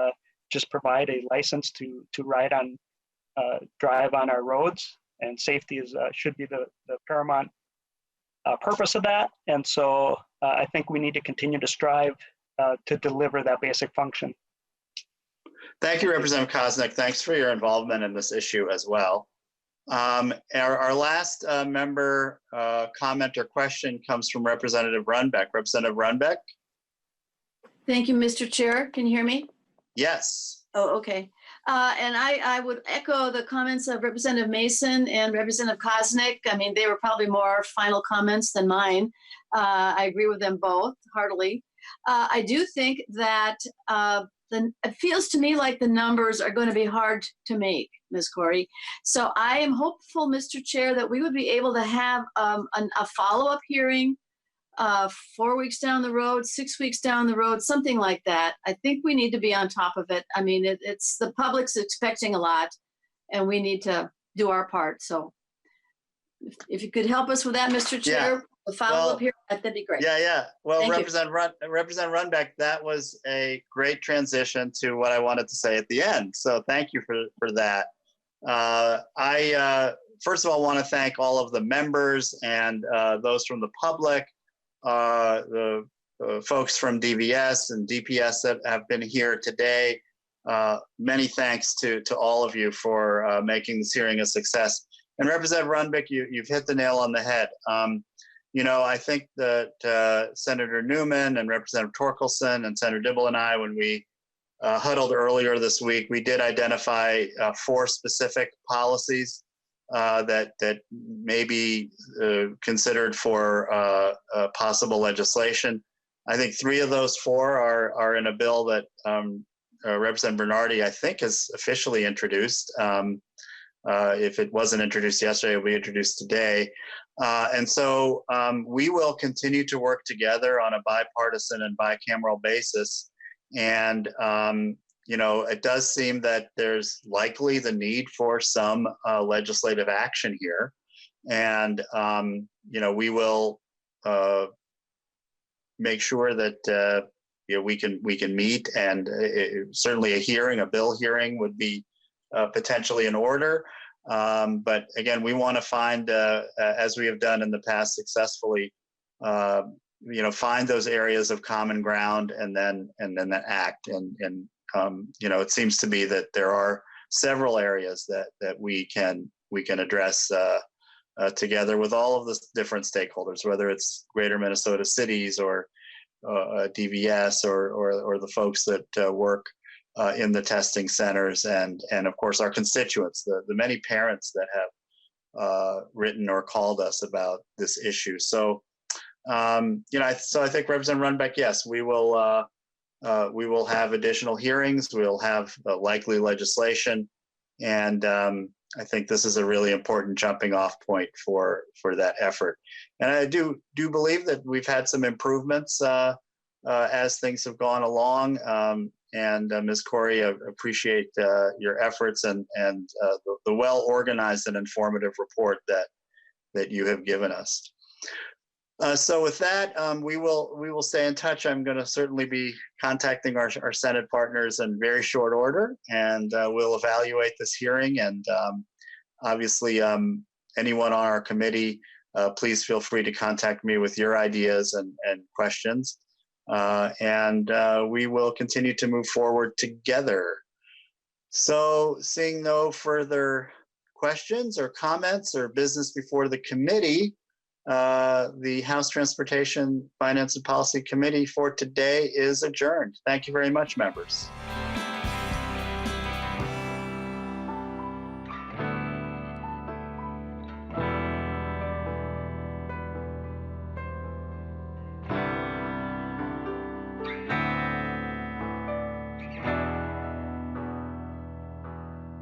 just provide a license to ride on, drive on our roads, and safety is should be the paramount purpose of that. And so I think we need to continue to strive to deliver that basic function. Thank you, Representative Koznick. Thanks for your involvement in this issue as well. Our last member comment or question comes from Representative Runbeck. Representative Runbeck? Thank you, Mr. Chair. Can you hear me? Yes. Oh, okay. And I would echo the comments of Representative Mason and Representative Koznick. I mean, they were probably more final comments than mine. I agree with them both heartily. I do think that it feels to me like the numbers are going to be hard to make, Ms. Corey. So I am hopeful, Mr. Chair, that we would be able to have a follow-up hearing 4 weeks down the road, 6 weeks down the road, something like that. I think we need to be on top of it. I mean, it's the public's expecting a lot, and we need to do our part. So if you could help us with that, Mr. Chair, the follow-up here, that'd be great. Yeah. Well, Thank Representative Runbeck, that was a great transition to what I wanted to say at the end. So thank you for that. I first of all want to thank all of the members and those from the public, the folks from DVS and DPS that have been here today. Many thanks to all of you for making this hearing a success. And Representative Runbeck, you've hit the nail on the head. I think that Senator Newman and Representative Torkelson and Senator Dibble and I, when we huddled earlier this week, we did identify 4 specific policies that may be considered for possible legislation. I think 3 of those 4 are in a bill that Representative Bernardi, I think, has officially introduced. If it wasn't introduced yesterday, it'll be introduced today. And so we will continue to work together on a bipartisan and bicameral basis. And, it does seem that there's likely the need for some legislative action here. And, we will make sure that, we can meet, and certainly a bill hearing would be potentially in order. But again, we want to find, as we have done in the past successfully, find those areas of common ground and then act. And it seems to be that there are several areas that we can address together with all of the different stakeholders, whether it's Greater Minnesota cities or DVS or the folks that work in the testing centers, and of course our constituents, the many parents that have written or called us about this issue. So, so I think Representative Runbeck, yes, we will have additional hearings. We'll have likely legislation, and I think this is a really important jumping off point for that effort. And I do believe that we've had some improvements as things have gone along. And Ms. Corey, I appreciate your efforts and the well-organized and informative report that you have given us. So with that, we will stay in touch. I'm going to certainly be contacting our Senate partners in very short order, and we'll evaluate this hearing. And obviously, anyone on our committee, please feel free to contact me with your ideas and questions. And we will continue to move forward together. So seeing no further questions or comments or business before the committee, the House Transportation, Finance and Policy Committee for today is adjourned. Thank you very much, members.